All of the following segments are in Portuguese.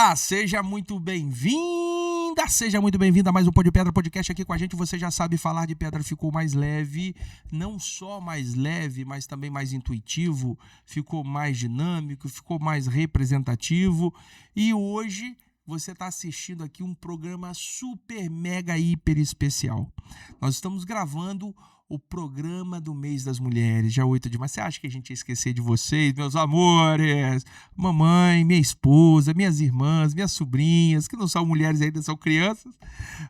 Olá, seja muito bem-vinda, seja muito bem-vinda a mais um Pô de Pedra podcast aqui com a gente. Você já sabe, falar de pedra ficou mais leve, não só mais leve, mas também mais intuitivo, ficou mais dinâmico, ficou mais representativo. E hoje você está assistindo aqui um programa super, mega, hiper especial. Nós estamos gravando o programa do mês das mulheres, dia 8 de março. Você acha que a gente ia esquecer de vocês, meus amores? Mamãe, minha esposa, minhas irmãs, minhas sobrinhas, que não são mulheres ainda, são crianças,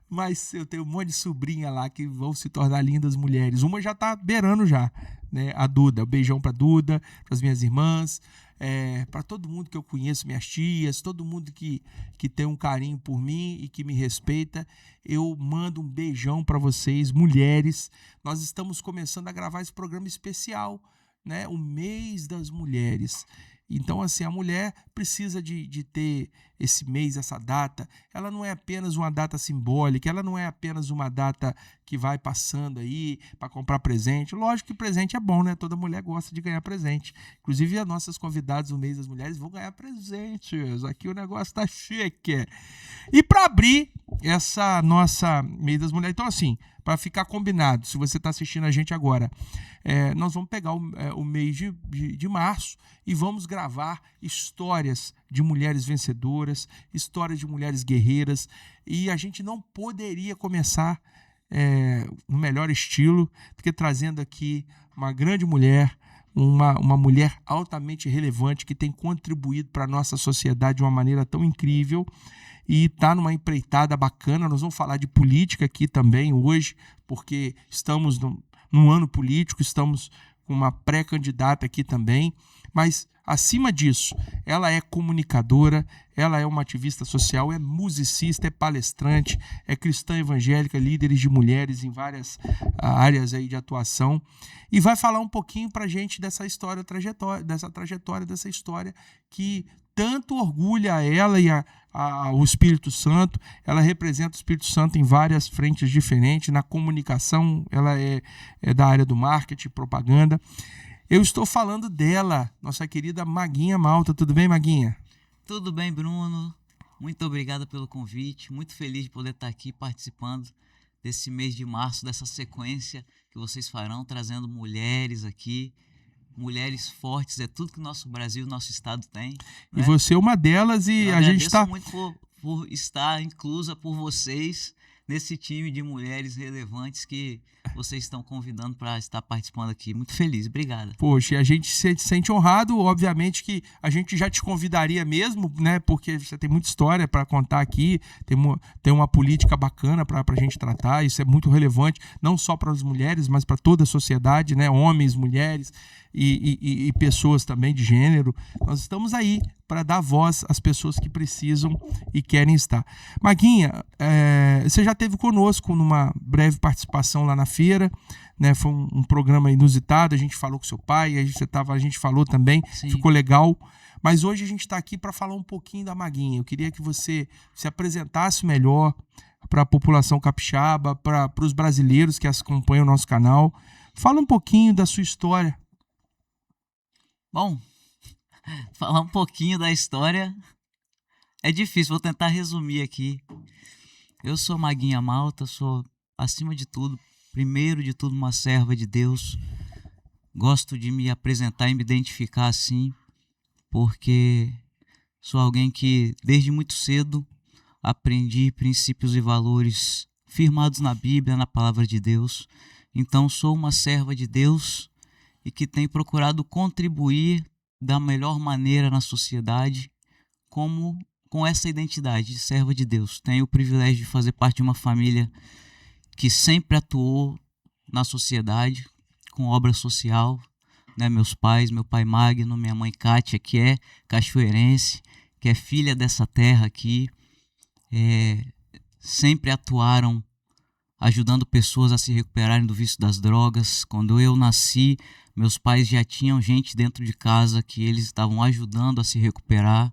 mas eu tenho um monte de sobrinha lá que vão se tornar lindas mulheres. Uma já tá beirando já, né? A Duda. Um beijão pra Duda, pras minhas irmãs, para todo mundo que eu conheço, minhas tias, todo mundo que tem um carinho por mim e que me respeita. Eu mando um beijão para vocês, mulheres. Nós estamos começando a gravar esse programa especial, né? O mês das mulheres. Então, assim, a mulher precisa de ter esse mês, essa data. Ela não é apenas uma data simbólica, ela não é apenas uma data que vai passando aí para comprar presente. Lógico que presente é bom, né? Toda mulher gosta de ganhar presente. Inclusive, as nossas convidadas no mês das mulheres vão ganhar presentes. Aqui o negócio tá chique. E para abrir essa nossa mês das mulheres, então, assim, para ficar combinado, se você está assistindo a gente agora, nós vamos pegar o mês de março e vamos gravar histórias de mulheres vencedoras, histórias de mulheres guerreiras, e a gente não poderia começar no melhor estilo do que trazendo aqui uma grande mulher, uma mulher altamente relevante que tem contribuído para a nossa sociedade de uma maneira tão incrível e está numa empreitada bacana. Nós vamos falar de política aqui também hoje, porque estamos num ano político, estamos com uma pré-candidata aqui também, mas acima disso, ela é comunicadora, ela é uma ativista social, é musicista, é palestrante, é cristã evangélica, líderes de mulheres em várias áreas aí de atuação, e vai falar um pouquinho pra gente dessa história, dessa história que tanto orgulha ela e o Espírito Santo. Ela representa o Espírito Santo em várias frentes diferentes. Na comunicação, ela é da área do marketing, propaganda. Eu estou falando dela, nossa querida Maguinha Malta. Tudo bem, Maguinha? Tudo bem, Bruno. Muito obrigado pelo convite. Muito feliz de poder estar aqui participando desse mês de março, dessa sequência que vocês farão, trazendo mulheres aqui. Mulheres fortes, é tudo que o nosso Brasil, nosso estado tem. E você é uma delas e a gente está... Eu agradeço muito por estar inclusa por vocês nesse time de mulheres relevantes que vocês estão convidando para estar participando aqui. Muito feliz, obrigado. Poxa, a gente se sente honrado. Obviamente que a gente já te convidaria mesmo, né? Porque você tem muita história para contar aqui, tem uma política bacana para a gente tratar. Isso é muito relevante, não só para as mulheres, mas para toda a sociedade, né? Homens, mulheres e pessoas também de gênero. Nós estamos aí para dar voz às pessoas que precisam e querem estar. Maguinha, você já esteve conosco numa breve participação lá na feira, né? Foi um programa inusitado, a gente falou com seu pai, a gente falou também. Sim. Ficou legal. Mas hoje a gente está aqui para falar um pouquinho da Maguinha. Eu queria que você se apresentasse melhor para a população capixaba, para os brasileiros que acompanham o nosso canal. Fala um pouquinho da sua história. Bom, falar um pouquinho da história é difícil, vou tentar resumir aqui. Eu sou Maguinha Malta, sou, acima de tudo, primeiro de tudo, uma serva de Deus. Gosto de me apresentar e me identificar assim, porque sou alguém que, desde muito cedo, aprendi princípios e valores firmados na Bíblia, na Palavra de Deus. Então, sou uma serva de Deus e que tem procurado contribuir da melhor maneira na sociedade com essa identidade de serva de Deus. Tenho o privilégio de fazer parte de uma família que sempre atuou na sociedade, com obra social, né? Meus pais, meu pai Magno, minha mãe Kátia, que é cachoeirense, que é filha dessa terra aqui, sempre atuaram ajudando pessoas a se recuperarem do vício das drogas. Quando eu nasci, meus pais já tinham gente dentro de casa que eles estavam ajudando a se recuperar.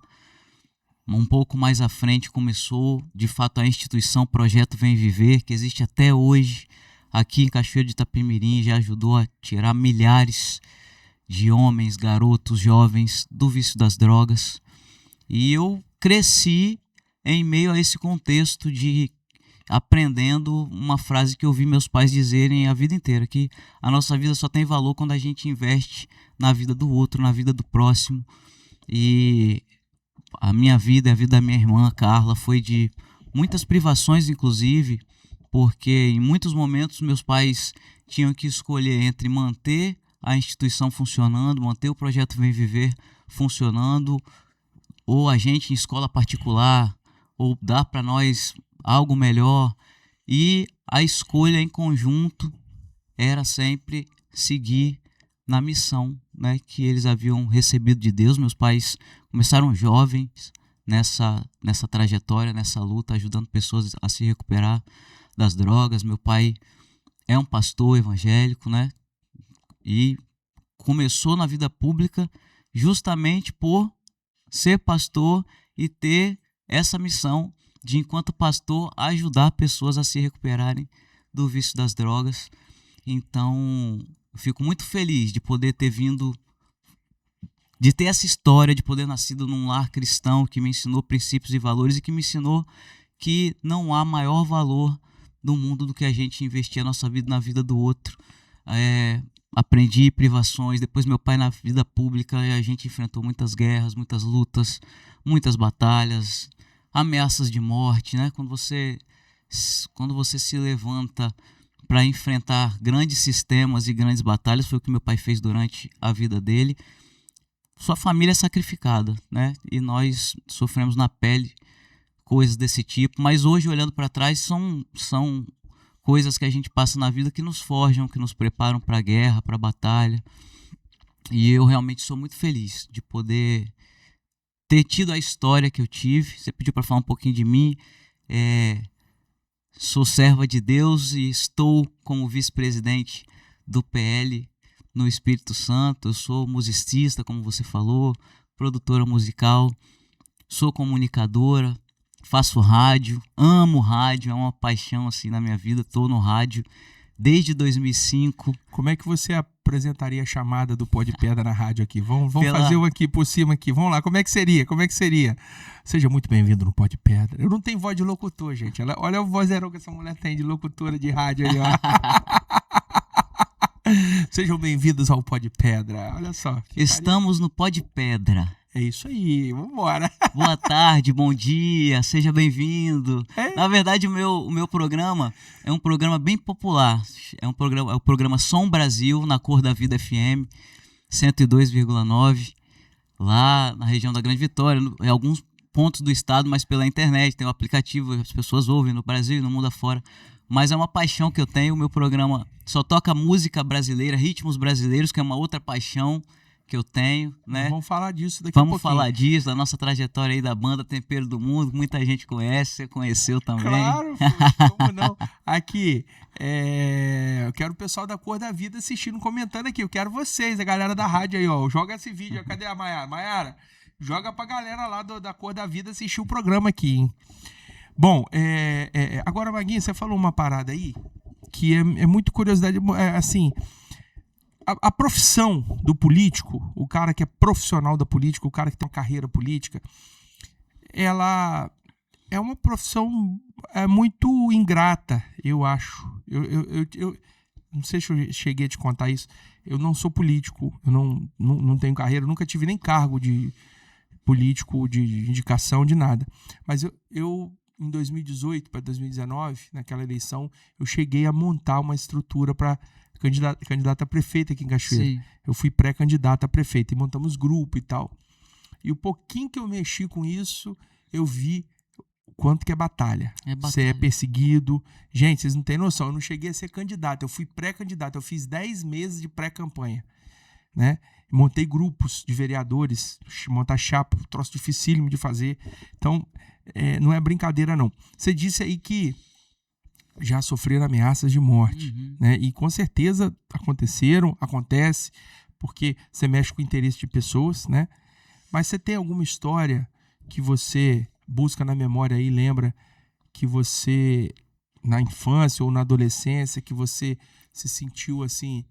Um pouco mais à frente começou, de fato, a instituição Projeto Vem Viver, que existe até hoje aqui em Cachoeiro de Itapemirim, já ajudou a tirar milhares de homens, garotos, jovens do vício das drogas. E eu cresci em meio a esse contexto de aprendendo uma frase que eu ouvi meus pais dizerem a vida inteira, que a nossa vida só tem valor quando a gente investe na vida do outro, na vida do próximo. E a minha vida e a vida da minha irmã Carla foi de muitas privações, inclusive, porque em muitos momentos meus pais tinham que escolher entre manter a instituição funcionando, manter o projeto Vem Viver funcionando, ou a gente em escola particular, ou dar para nós algo melhor. E a escolha em conjunto era sempre seguir na missão, né, que eles haviam recebido de Deus. Meus pais começaram jovens nessa trajetória, nessa luta, ajudando pessoas a se recuperar das drogas. Meu pai é um pastor evangélico, né? E começou na vida pública justamente por ser pastor e ter essa missão de, enquanto pastor, ajudar pessoas a se recuperarem do vício das drogas. Então, eu fico muito feliz de poder ter vindo, de ter essa história, de poder nascido num lar cristão que me ensinou princípios e valores e que me ensinou que não há maior valor do mundo do que a gente investir a nossa vida na vida do outro. Aprendi privações, depois meu pai na vida pública, a gente enfrentou muitas guerras, muitas lutas, muitas batalhas, ameaças de morte, né? Quando você se levanta para enfrentar grandes sistemas e grandes batalhas, foi o que meu pai fez durante a vida dele. Sua família é sacrificada, né? E nós sofremos na pele coisas desse tipo, mas hoje, olhando para trás, são coisas que a gente passa na vida que nos forjam, que nos preparam para a guerra, para a batalha. E eu realmente sou muito feliz de poder ter tido a história que eu tive. Você pediu para falar um pouquinho de mim. Sou serva de Deus e estou como vice-presidente do PL no Espírito Santo. Eu sou musicista, como você falou, produtora musical, sou comunicadora, faço rádio, amo rádio, é uma paixão assim na minha vida. Estou no rádio desde 2005. Como é que você apresentaria a chamada do Pó de Pedra na rádio aqui? Vamos fazer um aqui por cima aqui. Vamos lá, como é que seria? Seja muito bem-vindo no Pó de Pedra. Eu não tenho voz de locutor, gente. Olha o vozeirão que essa mulher tem de locutora de rádio aí, ó. Sejam bem-vindos ao Pó de Pedra. Olha só. Estamos no Pó de Pedra. É isso aí, vambora. Boa tarde, bom dia, seja bem-vindo. Na verdade, o meu programa é um programa bem popular. É o programa Som Brasil, na Cor da Vida FM, 102,9, lá na região da Grande Vitória, em alguns pontos do estado, mas pela internet. Tem um aplicativo, as pessoas ouvem no Brasil e no mundo afora. Mas é uma paixão que eu tenho. O meu programa só toca música brasileira, ritmos brasileiros, que é uma outra paixão que eu tenho, né? Vamos falar disso daqui a pouquinho. Vamos falar disso, da nossa trajetória aí da banda Tempero do Mundo, muita gente conhece, você conheceu também. Claro, como não? Aqui, eu quero o pessoal da Cor da Vida assistindo, comentando aqui. Eu quero vocês, a galera da rádio aí, ó. Joga esse vídeo, cadê a Maiara? Maiara, joga pra galera lá da Cor da Vida assistir o programa aqui, hein? Bom, agora, Maguinha, você falou uma parada aí que é muito curiosidade, assim... A profissão do político, o cara que é profissional da política, o cara que tem uma carreira política, ela é uma profissão muito ingrata, eu acho. Eu não sei se eu cheguei a te contar isso. Eu não sou político, eu não tenho carreira, nunca tive nem cargo de político, de indicação, de nada. Mas eu em 2018 para 2019, naquela eleição, eu cheguei a montar uma estrutura para candidata a prefeita aqui em Cachoeira. Sim. Eu fui pré-candidata a prefeita e montamos grupo e tal. E o pouquinho que eu mexi com isso, eu vi o quanto que é batalha. Você é perseguido. Gente, vocês não têm noção, eu não cheguei a ser candidato, eu fui pré-candidato, eu fiz 10 meses de pré-campanha, né? Montei grupos de vereadores, montar chapa, um troço dificílimo de fazer. Então, não é brincadeira não. Você disse aí que já sofreram ameaças de morte, né? E com certeza acontece, porque você mexe com o interesse de pessoas, né? Mas você tem alguma história que você busca na memória aí, lembra que você, na infância ou na adolescência, que você se sentiu assim,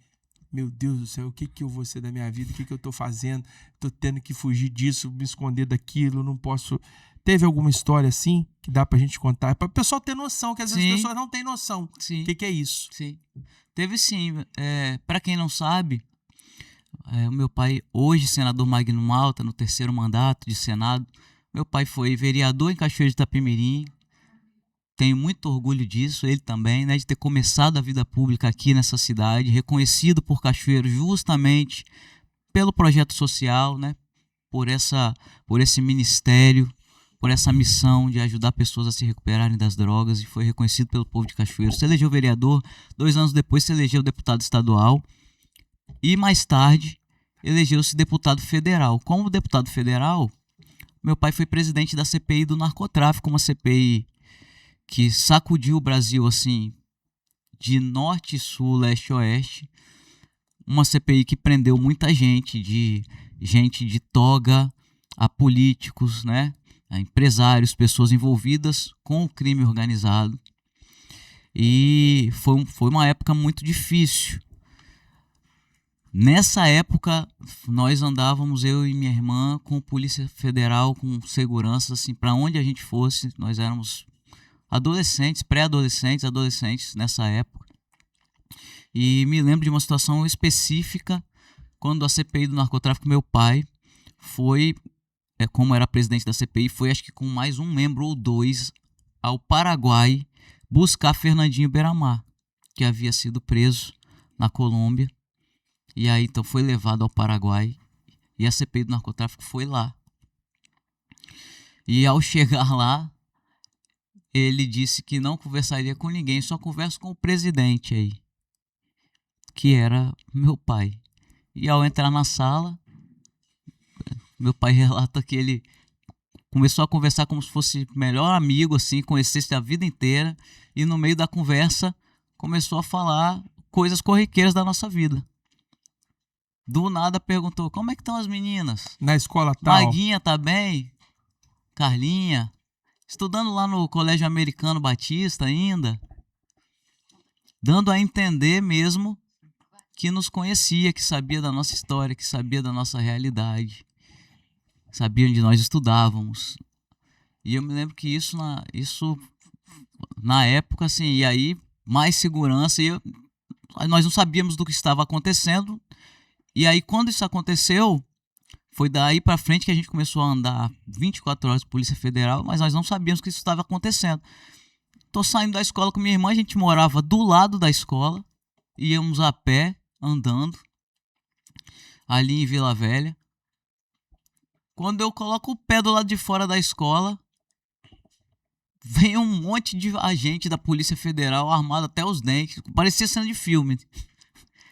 meu Deus do céu, o que eu vou ser da minha vida? O que eu tô fazendo? Tô tendo que fugir disso, me esconder daquilo, não posso... Teve alguma história assim que dá pra gente contar? Para o pessoal ter noção, que às vezes Sim. as pessoas não têm noção. Sim. O que é isso? Sim. Teve sim. Para quem não sabe, o meu pai, hoje senador Magno Malta, no 3º mandato de Senado, meu pai foi vereador em Cachoeiro de Itapemirim. Tenho muito orgulho disso, ele também, né, de ter começado a vida pública aqui nessa cidade, reconhecido por Cachoeiro justamente pelo projeto social, né, por esse ministério, por essa missão de ajudar pessoas a se recuperarem das drogas, e foi reconhecido pelo povo de Cachoeiro. Se elegeu vereador, 2 anos depois se elegeu deputado estadual e mais tarde elegeu-se deputado federal. Como deputado federal, meu pai foi presidente da CPI do narcotráfico, uma CPI que sacudiu o Brasil assim de norte, sul, leste, oeste. Uma CPI que prendeu muita gente de toga a políticos, né, a empresários, pessoas envolvidas com o crime organizado. E foi uma época muito difícil. Nessa época, nós andávamos, eu e minha irmã, com Polícia Federal, com segurança, assim, para onde a gente fosse. Nós éramos adolescentes, pré-adolescentes, adolescentes nessa época. E me lembro de uma situação específica, quando a CPI do narcotráfico, meu pai foi, como era presidente da CPI, foi acho que com mais um membro ou 2 ao Paraguai buscar Fernandinho Beiramar, que havia sido preso na Colômbia. E aí então foi levado ao Paraguai e a CPI do narcotráfico foi lá. E ao chegar lá, ele disse que não conversaria com ninguém, só conversa com o presidente aí, que era meu pai. E ao entrar na sala, meu pai relata que ele começou a conversar como se fosse melhor amigo, assim, conhecesse a vida inteira, e no meio da conversa começou a falar coisas corriqueiras da nossa vida. Do nada perguntou: como é que estão as meninas? Na escola tal. Maguinha tá bem? Carlinha? Estudando lá no Colégio Americano Batista ainda? Dando a entender mesmo que nos conhecia, que sabia da nossa história, que sabia da nossa realidade, sabia onde nós estudávamos. E eu me lembro que isso na época, assim, e aí mais segurança, nós não sabíamos do que estava acontecendo. E aí quando isso aconteceu, foi daí para frente que a gente começou a andar 24 horas com a Polícia Federal, mas nós não sabíamos que isso estava acontecendo. Tô saindo da escola com minha irmã, a gente morava do lado da escola, íamos a pé, andando, ali em Vila Velha. Quando eu coloco o pé do lado de fora da escola, vem um monte de agente da Polícia Federal armado até os dentes, parecia cena de filme.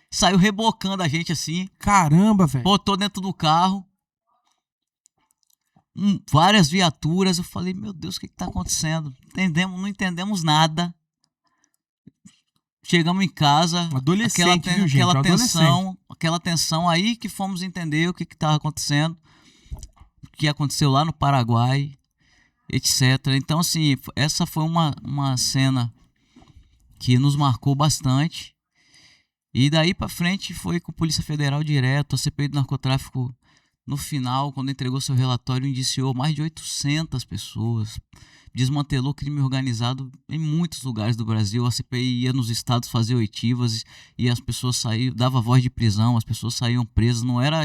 Saiu rebocando a gente assim. Caramba, velho. Botou dentro do carro. Várias viaturas. Eu falei, meu Deus, o que tá acontecendo? Não entendemos nada. Chegamos em casa. Adolescente, viu, gente? Aquela tensão aí que fomos entender o que estava acontecendo. O que aconteceu lá no Paraguai, etc. Então, assim, essa foi uma cena que nos marcou bastante. E daí pra frente foi com a Polícia Federal direto. A CPI do narcotráfico, no final, quando entregou seu relatório, indiciou mais de 800 pessoas. Desmantelou crime organizado em muitos lugares do Brasil. A CPI ia nos estados fazer oitivas e as pessoas saíam, dava voz de prisão, as pessoas saíam presas. Não era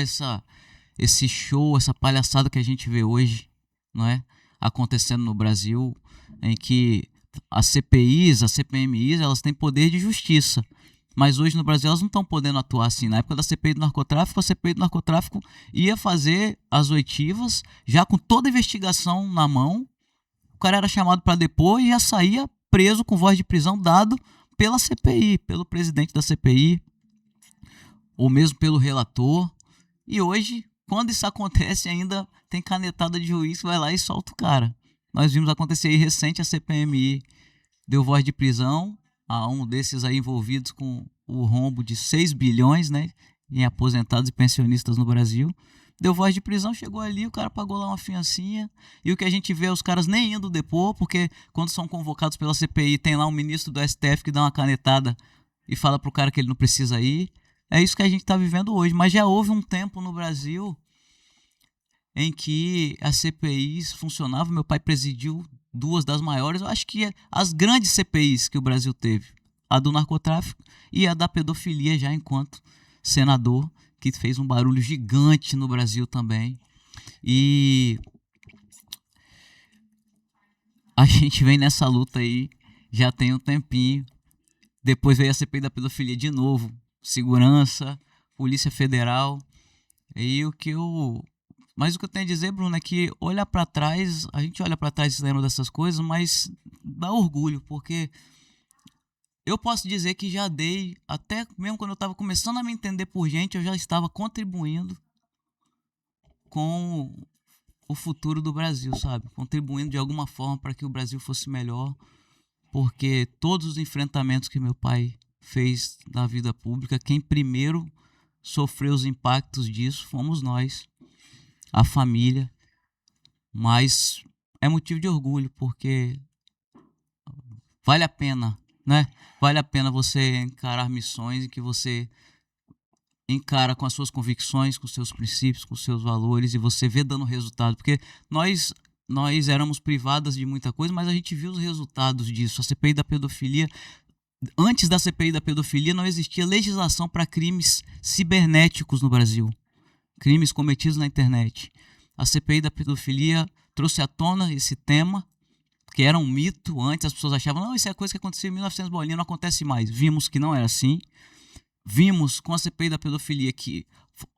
esse show, essa palhaçada que a gente vê hoje, não é? Acontecendo no Brasil, em que as CPIs, as CPMIs, elas têm poder de justiça. Mas hoje no Brasil elas não estão podendo atuar assim. Na época da CPI do narcotráfico, a CPI do narcotráfico ia fazer as oitivas, já com toda a investigação na mão. O cara era chamado para depor e já saía preso com voz de prisão dado pela CPI, pelo presidente da CPI, ou mesmo pelo relator. E hoje, quando isso acontece, ainda tem canetada de juiz que vai lá e solta o cara. Nós vimos acontecer aí recente, a CPMI deu voz de prisão a um desses aí envolvidos com o rombo de 6 bilhões, né, em aposentados e pensionistas no Brasil. Deu voz de prisão, chegou ali, o cara pagou lá uma fiancinha. E o que a gente vê é os caras nem indo depor, porque quando são convocados pela CPI, tem lá um ministro do STF que dá uma canetada e fala pro cara que ele não precisa ir. É isso que a gente tá vivendo hoje. Mas já houve um tempo no Brasil em que as CPIs funcionavam. Meu pai presidiu 2 das maiores, eu acho que as grandes CPIs que o Brasil teve. A do narcotráfico e a da pedofilia, já enquanto senador, que fez um barulho gigante no Brasil também. E a gente vem nessa luta aí já tem um tempinho. Depois veio a CPI da pedofilia de novo. Segurança, Polícia Federal. Mas o que eu tenho a dizer, Bruno, é que olhar para trás, a gente olha para trás e lembra dessas coisas, mas dá orgulho, porque eu posso dizer que já dei, até mesmo quando eu estava começando a me entender por gente, eu já estava contribuindo com o futuro do Brasil, sabe? Contribuindo de alguma forma para que o Brasil fosse melhor, porque todos os enfrentamentos que meu pai fez na vida pública, quem primeiro sofreu os impactos disso fomos nós, a família. Mas é motivo de orgulho, porque vale a pena, né? Vale a pena você encarar missões em que você encara com as suas convicções, com os seus princípios, com os seus valores, e você vê dando resultado. Porque nós éramos privadas de muita coisa, mas a gente viu os resultados disso. A CPI da pedofilia, antes da CPI da pedofilia, não existia legislação para crimes cibernéticos no Brasil. Crimes cometidos na internet. A CPI da pedofilia trouxe à tona esse tema, que era um mito. Antes as pessoas achavam, não, isso é coisa que aconteceu em 1900 bolinha, não acontece mais. Vimos que não era assim. Vimos com a CPI da pedofilia que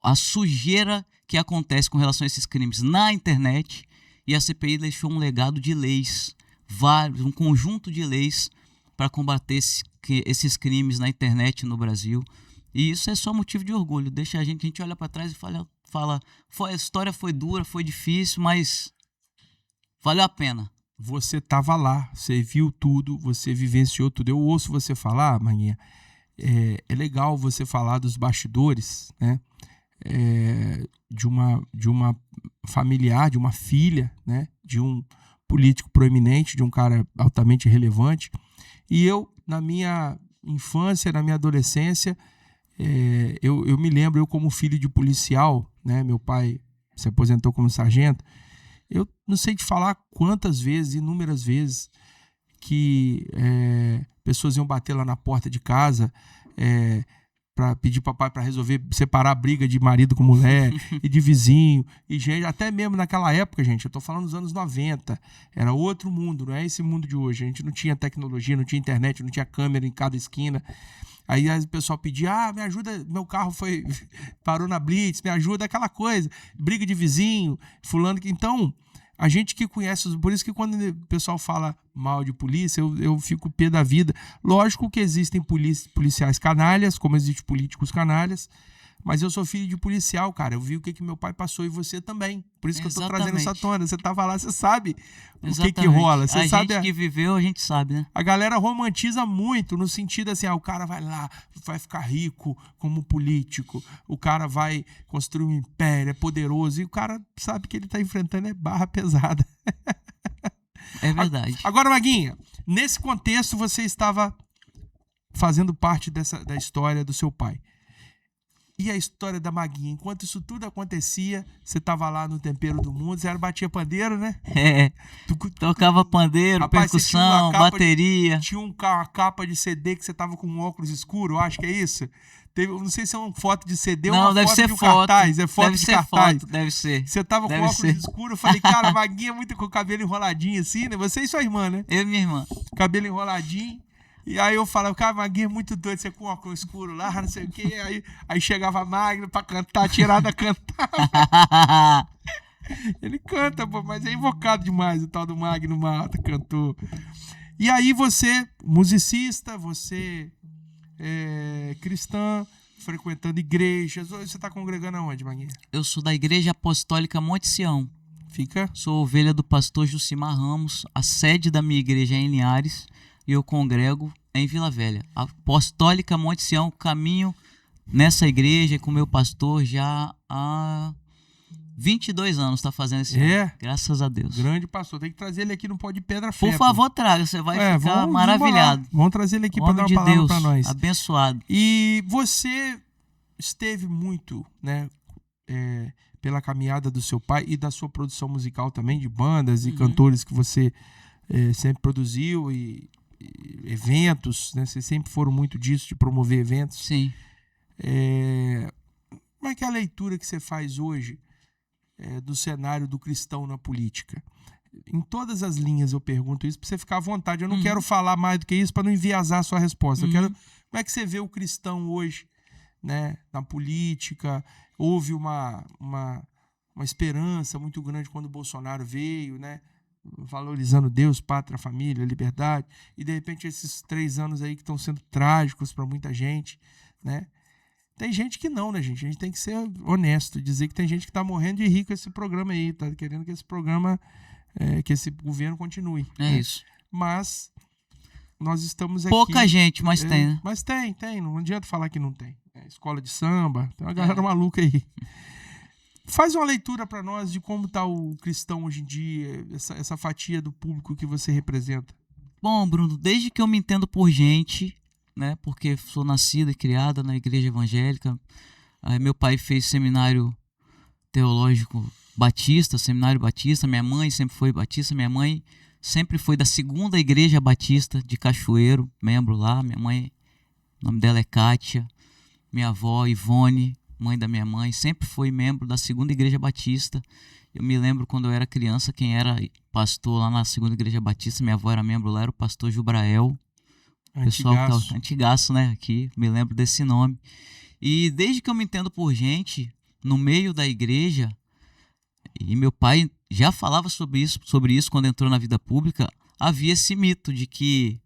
a sujeira que acontece com relação a esses crimes na internet, e a CPI deixou um legado de leis, um conjunto de leis para combater esses crimes na internet no Brasil. E isso é só motivo de orgulho. Deixa a gente olha para trás e fala, a história foi dura, foi difícil, mas valeu a pena. Você estava lá, você viu tudo, você vivenciou tudo. Eu ouço você falar, Maguinha, é legal você falar dos bastidores, né? De uma familiar, de uma filha, né? De um político proeminente, de um cara altamente relevante. E eu, na minha infância, na minha adolescência, eu me lembro, eu como filho de policial, né? Meu pai se aposentou como sargento. Eu não sei te falar quantas vezes, inúmeras vezes, que pessoas iam bater lá na porta de casa para pedir papai para resolver, separar a briga de marido com mulher e de vizinho, e gente, até mesmo naquela época, gente, eu tô falando dos anos 90, era outro mundo, não é esse mundo de hoje. A gente não tinha tecnologia, não tinha internet, não tinha câmera em cada esquina. Aí o pessoal pedia, me ajuda, meu carro parou na blitz, me ajuda, aquela coisa, briga de vizinho, fulano. Então, a gente que conhece, por isso que quando o pessoal fala mal de polícia, eu fico pé da vida. Lógico que existem policiais canalhas, como existem políticos canalhas, mas eu sou filho de policial, cara. Eu vi o que meu pai passou e você também. Por isso que eu tô trazendo essa tona. Você tava lá, você sabe o que rola. Você sabe, gente que viveu, a gente sabe, né? A galera romantiza muito, no sentido assim, o cara vai lá, vai ficar rico como político, o cara vai construir um império, é poderoso, e o cara sabe que ele tá enfrentando barra pesada. É verdade. Agora, Maguinha, nesse contexto você estava fazendo parte da história do seu pai. E a história da Maguinha? Enquanto isso tudo acontecia, você estava lá no Tempero do Mundo, você batia pandeiro, né? Tocava pandeiro, rapaz, percussão, bateria. Tinha uma capa de CD que você tava com um óculos escuro, eu acho que é isso. Não sei se é uma foto de CD ou uma foto de um cartaz. É foto de cartaz. Deve ser. Você tava com óculos escuro, eu falei, cara, a Maguinha muito com o cabelo enroladinho assim, né? Você e sua irmã, né? Eu e minha irmã. Cabelo enroladinho. E aí eu falava, cara, Maguinha é muito doido, você com óculos escuro lá, não sei o quê. Aí chegava a Magno pra cantar, tirada cantava. Ele canta, pô, mas é invocado demais o tal do Magno Mata, cantor. E aí você, musicista, você cristã, frequentando igrejas. Você tá congregando aonde, Maguinha? Eu sou da Igreja Apostólica Monte Sião. Fica? Sou ovelha do pastor Jucimar Ramos. A sede da minha igreja é em Linhares. E eu congrego em Vila Velha. A Apostólica Monte Sião, caminho nessa igreja com meu pastor já há 22 anos, está fazendo esse ano. Graças a Deus. Grande pastor. Tem que trazer ele aqui no Pó de Pedra Fé. Por favor, traga. Você vai ficar maravilhado. Vamos trazer ele aqui para dar uma palavra Deus, para nós. Abençoado. E você esteve muito, né, pela caminhada do seu pai e da sua produção musical também, de bandas e Uhum. cantores que você sempre produziu e eventos, né? Vocês sempre foram muito disso, de promover eventos. Sim. Como é que é a leitura que você faz hoje do cenário do cristão na política? Em todas as linhas eu pergunto isso para você ficar à vontade. Eu não quero falar mais do que isso para não enviesar a sua resposta. Eu quero, como é que você vê o cristão hoje, né, na política? Houve uma esperança muito grande quando o Bolsonaro veio, né, valorizando Deus, pátria, família, liberdade, e de repente esses 3 anos aí que estão sendo trágicos para muita gente, né? Tem gente que não, né, gente? A gente tem que ser honesto, dizer que tem gente que tá morrendo de rir com esse programa aí, tá querendo que esse programa, que esse governo continue. É né? isso. Mas nós estamos aqui... Pouca gente, mas tem, né? Mas tem. Não adianta falar que não tem. Escola de samba, tem uma galera maluca aí. Faz uma leitura para nós de como tá o cristão hoje em dia, essa fatia do público que você representa. Bom, Bruno, desde que eu me entendo por gente, né? Porque sou nascida e criada na igreja evangélica. Meu pai fez seminário teológico batista, seminário batista. Minha mãe sempre foi batista. Minha mãe sempre foi da segunda igreja batista de Cachoeiro, membro lá. Minha mãe, o nome dela é Kátia. Minha avó, Ivone, mãe da minha mãe, sempre foi membro da segunda igreja batista. Eu me lembro quando eu era criança, quem era pastor lá na segunda igreja batista, minha avó era membro lá, era o pastor Jubrael. Pessoal que tá antigaço, né? Aqui, me lembro desse nome. E desde que eu me entendo por gente, no meio da igreja, e meu pai já falava sobre isso quando entrou na vida pública, havia esse mito de que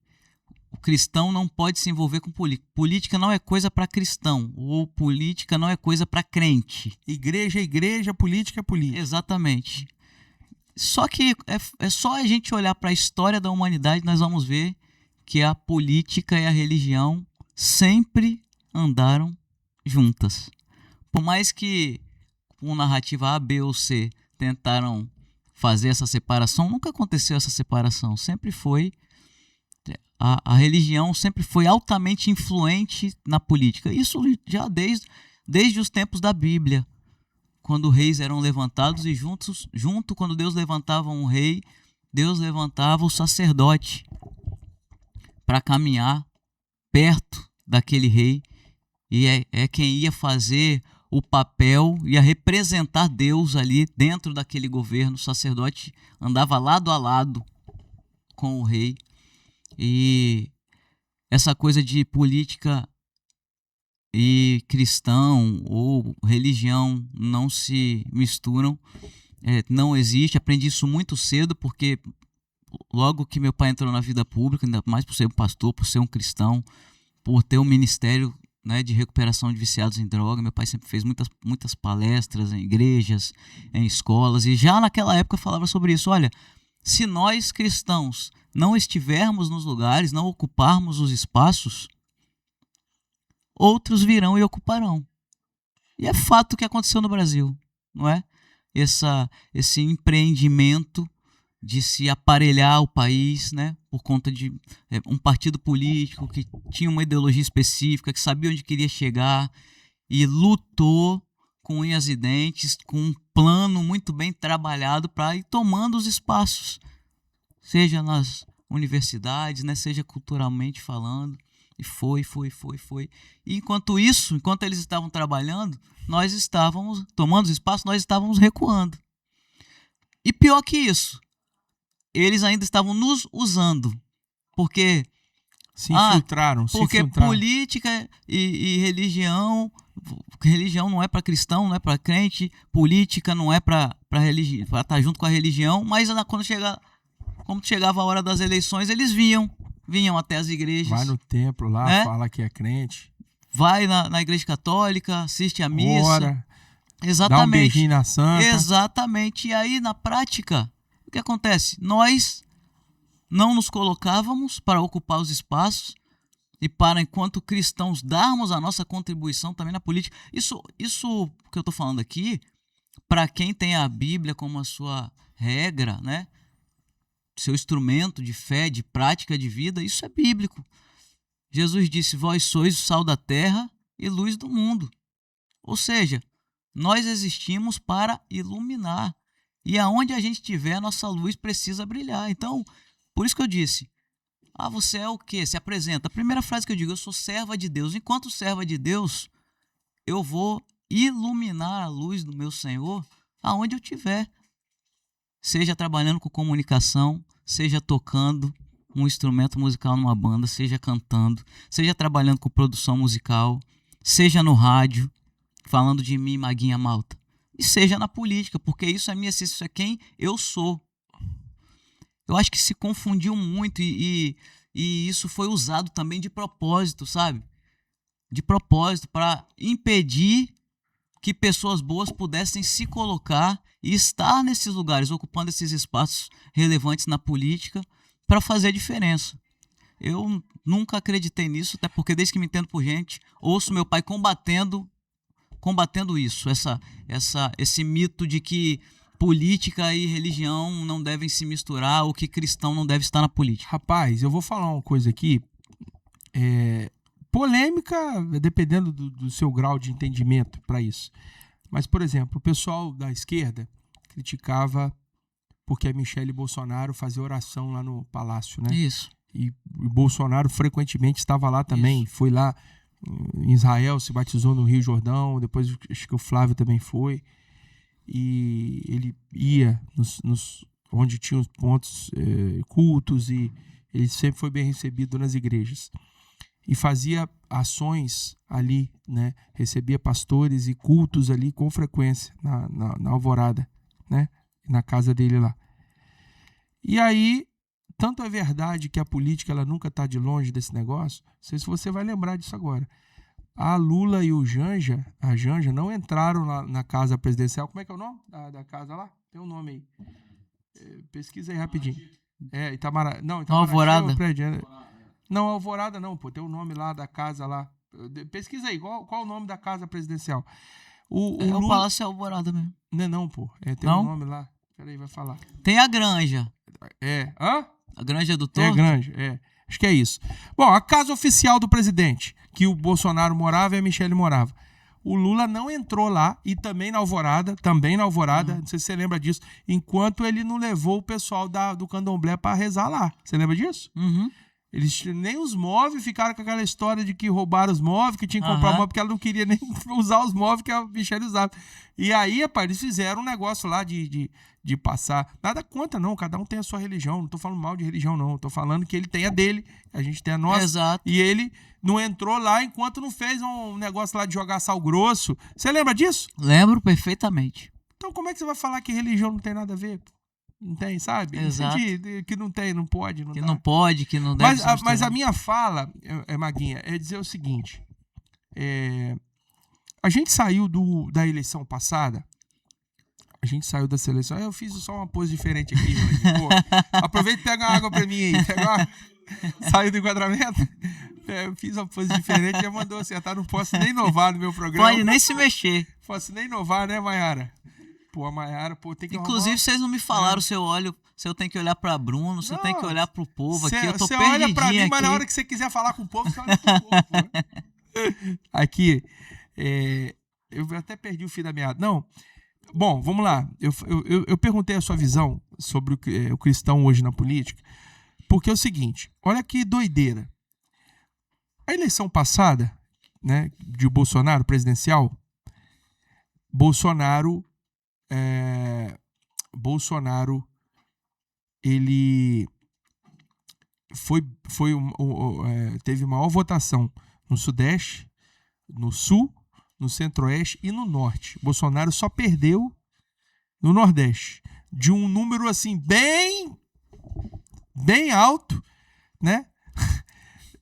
o cristão não pode se envolver com política. Política não é coisa para cristão, ou política não é coisa para crente. Igreja é igreja, política é política. Exatamente. Só que é só a gente olhar para a história da humanidade, nós vamos ver que a política e a religião sempre andaram juntas. Por mais que com narrativa A, B ou C tentaram fazer essa separação, nunca aconteceu essa separação. Sempre foi... A religião sempre foi altamente influente na política. Isso já desde os tempos da Bíblia, quando reis eram levantados e junto quando Deus levantava um rei, Deus levantava o sacerdote para caminhar perto daquele rei, e é quem ia fazer o papel, ia representar Deus ali dentro daquele governo. O sacerdote andava lado a lado com o rei. E essa coisa de política e cristão ou religião não se misturam, não existe. Aprendi isso muito cedo, porque logo que meu pai entrou na vida pública, ainda mais por ser um pastor, por ser um cristão, por ter um ministério, né, de recuperação de viciados em droga, meu pai sempre fez muitas palestras em igrejas, em escolas, e já naquela época falava sobre isso. Olha, se nós cristãos não estivermos nos lugares, não ocuparmos os espaços, outros virão e ocuparão. E é fato que aconteceu no Brasil, não é? Esse empreendimento de se aparelhar o país, né, por conta de um partido político que tinha uma ideologia específica, que sabia onde queria chegar e lutou com unhas e dentes, com um plano muito bem trabalhado para ir tomando os espaços, seja nas universidades, né, seja culturalmente falando, e foi. E enquanto eles estavam trabalhando, nós estávamos tomando os espaços, nós estávamos recuando. E pior que isso, eles ainda estavam nos usando, porque se infiltraram. Política e religião não é para cristão, não é para crente, política não é para estar junto com a religião, mas quando chegava a hora das eleições, eles vinham até as igrejas. Vai no templo lá, fala que é crente. Vai na igreja católica, assiste a missa. Ora, exatamente. Dá um beijinho na santa. Exatamente. E aí, na prática, o que acontece? Nós não nos colocávamos para ocupar os espaços e para, enquanto cristãos, darmos a nossa contribuição também na política. Isso que eu estou falando aqui, para quem tem a Bíblia como a sua regra, né? Seu instrumento de fé, de prática de vida, isso é bíblico. Jesus disse: vós sois o sal da terra e luz do mundo. Ou seja, Nós existimos para iluminar. E aonde a gente estiver, nossa luz precisa brilhar. Então, por isso que eu disse, você é o quê? Se apresenta. A primeira frase que eu digo, eu sou serva de Deus. Enquanto serva de Deus, eu vou iluminar a luz do meu Senhor aonde eu estiver. Seja trabalhando com comunicação, seja tocando um instrumento musical numa banda, seja cantando, seja trabalhando com produção musical, seja no rádio, falando de mim, Maguinha Malta, e seja na política, porque isso é minha essência, isso é quem eu sou. Eu acho que se confundiu muito e isso foi usado também de propósito, sabe? De propósito, para impedir que pessoas boas pudessem se colocar e estar nesses lugares, ocupando esses espaços relevantes na política para fazer a diferença. Eu nunca acreditei nisso, até porque desde que me entendo por gente, ouço meu pai combatendo isso, esse mito de que política e religião não devem se misturar, ou que cristão não deve estar na política. Rapaz, eu vou falar uma coisa aqui, polêmica, dependendo do seu grau de entendimento para isso. Mas, por exemplo, o pessoal da esquerda criticava porque a Michelle Bolsonaro fazia oração lá no palácio, né? Isso. E o Bolsonaro frequentemente estava lá também. Isso. Foi lá em Israel, se batizou no Rio Jordão, depois acho que o Flávio também foi. E ele ia onde tinha os pontos cultos, e ele sempre foi bem recebido nas igrejas. E fazia ações ali, né? Recebia pastores e cultos ali com frequência na Alvorada, né? Na casa dele lá. E aí, tanto é verdade que a política ela nunca está de longe desse negócio, não sei se você vai lembrar disso agora. A Lula e a Janja não entraram na casa presidencial. Como é que é o nome da casa lá? Tem um nome aí. Pesquisa aí rapidinho. Itamaraty. Não, Itamaraty. Alvorada. Não, Alvorada não, pô. Tem o nome lá da casa lá. Pesquisa aí, qual o nome da casa presidencial? O Lula... Palácio Alvorada mesmo. Não, pô. Tem um nome lá. Peraí, vai falar. Tem a Granja. Hã? A Granja do Torto? Granja, Acho que é isso. Bom, a casa oficial do presidente, que o Bolsonaro morava e a Michelle morava. O Lula não entrou lá, e também na Alvorada, não sei se você lembra disso, enquanto ele não levou o pessoal do candomblé para rezar lá. Você lembra disso? Uhum. Eles nem os móveis ficaram com aquela história de que roubaram os móveis, que tinha que comprar móvel, porque ela não queria nem usar os móveis que a Michelle usava. E aí, rapaz, eles fizeram um negócio lá de passar. Nada contra, não. Cada um tem a sua religião. Não tô falando mal de religião, não. Tô falando que ele tem a dele, a gente tem a nossa. Exato. E ele não entrou lá enquanto não fez um negócio lá de jogar sal grosso. Você lembra disso? Lembro perfeitamente. Então como é que você vai falar que religião não tem nada a ver? Não tem, sabe? Exato. Que não tem, não pode, não que dá. não pode, que não deve. Mas a minha fala, Maguinha, é dizer o seguinte. A gente saiu da eleição passada. A gente saiu da seleção. Eu fiz só uma pose diferente aqui. Pô, aproveita e pega uma água pra mim aí. Saiu do enquadramento. Eu fiz uma pose diferente. Já mandou acertar. Não posso nem inovar no meu programa. Pode nem se mexer. Posso nem inovar, né, Maiara? Pô, a Maiara, tem que Inclusive, vocês não me falaram se eu tenho que olhar pra Bruno, se eu tenho que olhar pro povo aqui. Eu tô perdidinho aqui. Você olha pra mim, mas na hora que você quiser falar com o povo, você olha pro povo. Né? Aqui, eu até perdi o fio da meada. Não, bom, vamos lá. Eu perguntei a sua visão sobre o cristão hoje na política, porque é o seguinte, olha que doideira. A eleição passada, né, de Bolsonaro, presidencial, Bolsonaro, ele teve maior votação no Sudeste, no Sul, no Centro-Oeste e no Norte. Bolsonaro só perdeu no Nordeste, de um número assim bem alto, né?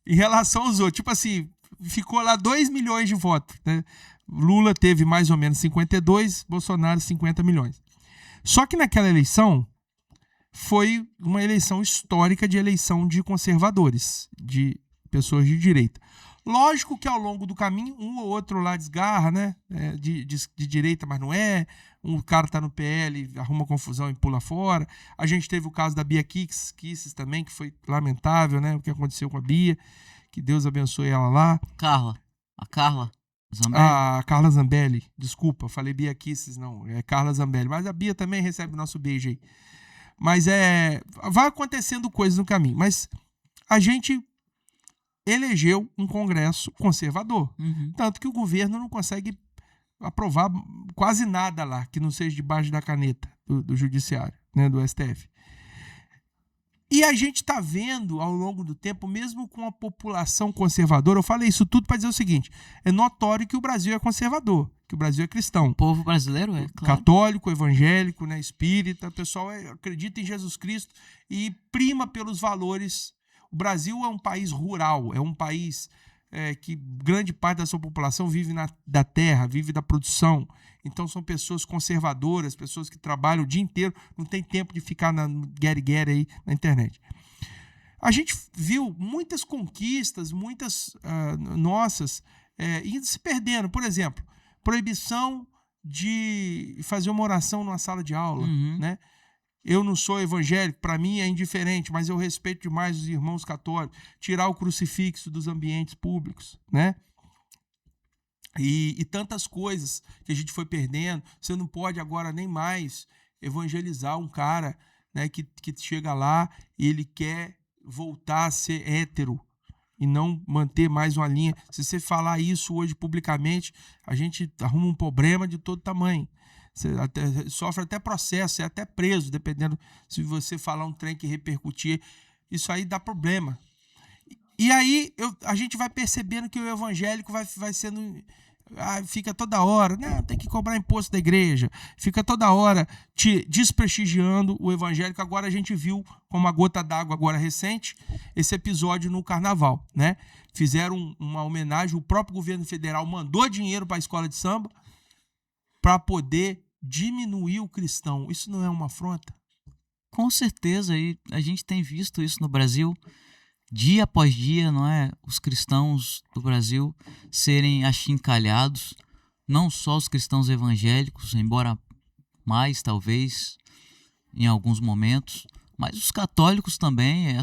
Em relação aos outros. Tipo assim, ficou lá 2 milhões de votos, né? Lula teve mais ou menos 52, Bolsonaro 50 milhões. Só que naquela eleição foi uma eleição histórica de eleição de conservadores, de pessoas de direita. Lógico que ao longo do caminho, um ou outro lá desgarra, né? De direita, mas não é. Um cara tá no PL, arruma confusão e pula fora. A gente teve o caso da Bia Kicis também, que foi lamentável, né? O que aconteceu com a Bia. Que Deus abençoe ela lá. A Carla. Zambelli? A Carla Zambelli, desculpa, falei Bia Kisses, não, é Carla Zambelli, mas a Bia também recebe nosso beijo aí. Mas vai acontecendo coisas no caminho, mas a gente elegeu um Congresso conservador, tanto que o governo não consegue aprovar quase nada lá que não seja debaixo da caneta do judiciário, né, do STF. E a gente está vendo ao longo do tempo, mesmo com a população conservadora, eu falei isso tudo para dizer o seguinte: é notório que o Brasil é conservador, que o Brasil é cristão. O povo brasileiro é, claro. Católico, evangélico, né, espírita, o pessoal acredita em Jesus Cristo e prima pelos valores. O Brasil é um país rural, é um país que grande parte da sua população vive da terra, vive da produção. Então são pessoas conservadoras, pessoas que trabalham o dia inteiro, não tem tempo de ficar no get aí na internet. A gente viu muitas conquistas, muitas nossas, indo se perdendo. Por exemplo, proibição de fazer uma oração numa sala de aula, né? Eu não sou evangélico, para mim é indiferente, mas eu respeito demais os irmãos católicos. Tirar o crucifixo dos ambientes públicos, né? E tantas coisas que a gente foi perdendo. Você não pode agora nem mais evangelizar um cara, né, que chega lá e ele quer voltar a ser hétero e não manter mais uma linha. Se você falar isso hoje publicamente, a gente arruma um problema de todo tamanho. Você sofre até processo, é até preso, dependendo se você falar um trem que repercutir. Isso aí dá problema. E aí a gente vai percebendo que o evangélico vai sendo... fica toda hora, né, tem que cobrar imposto da igreja, fica toda hora te desprestigiando o evangélico. Agora a gente viu como a gota d'água agora recente, esse episódio no carnaval, né? Fizeram uma homenagem, o próprio governo federal mandou dinheiro para a escola de samba para poder diminuir o cristão. Isso não é uma afronta? Com certeza, e a gente tem visto isso no Brasil dia após dia, não é? Os cristãos do Brasil serem achincalhados, não só os cristãos evangélicos, embora mais talvez em alguns momentos, mas os católicos também.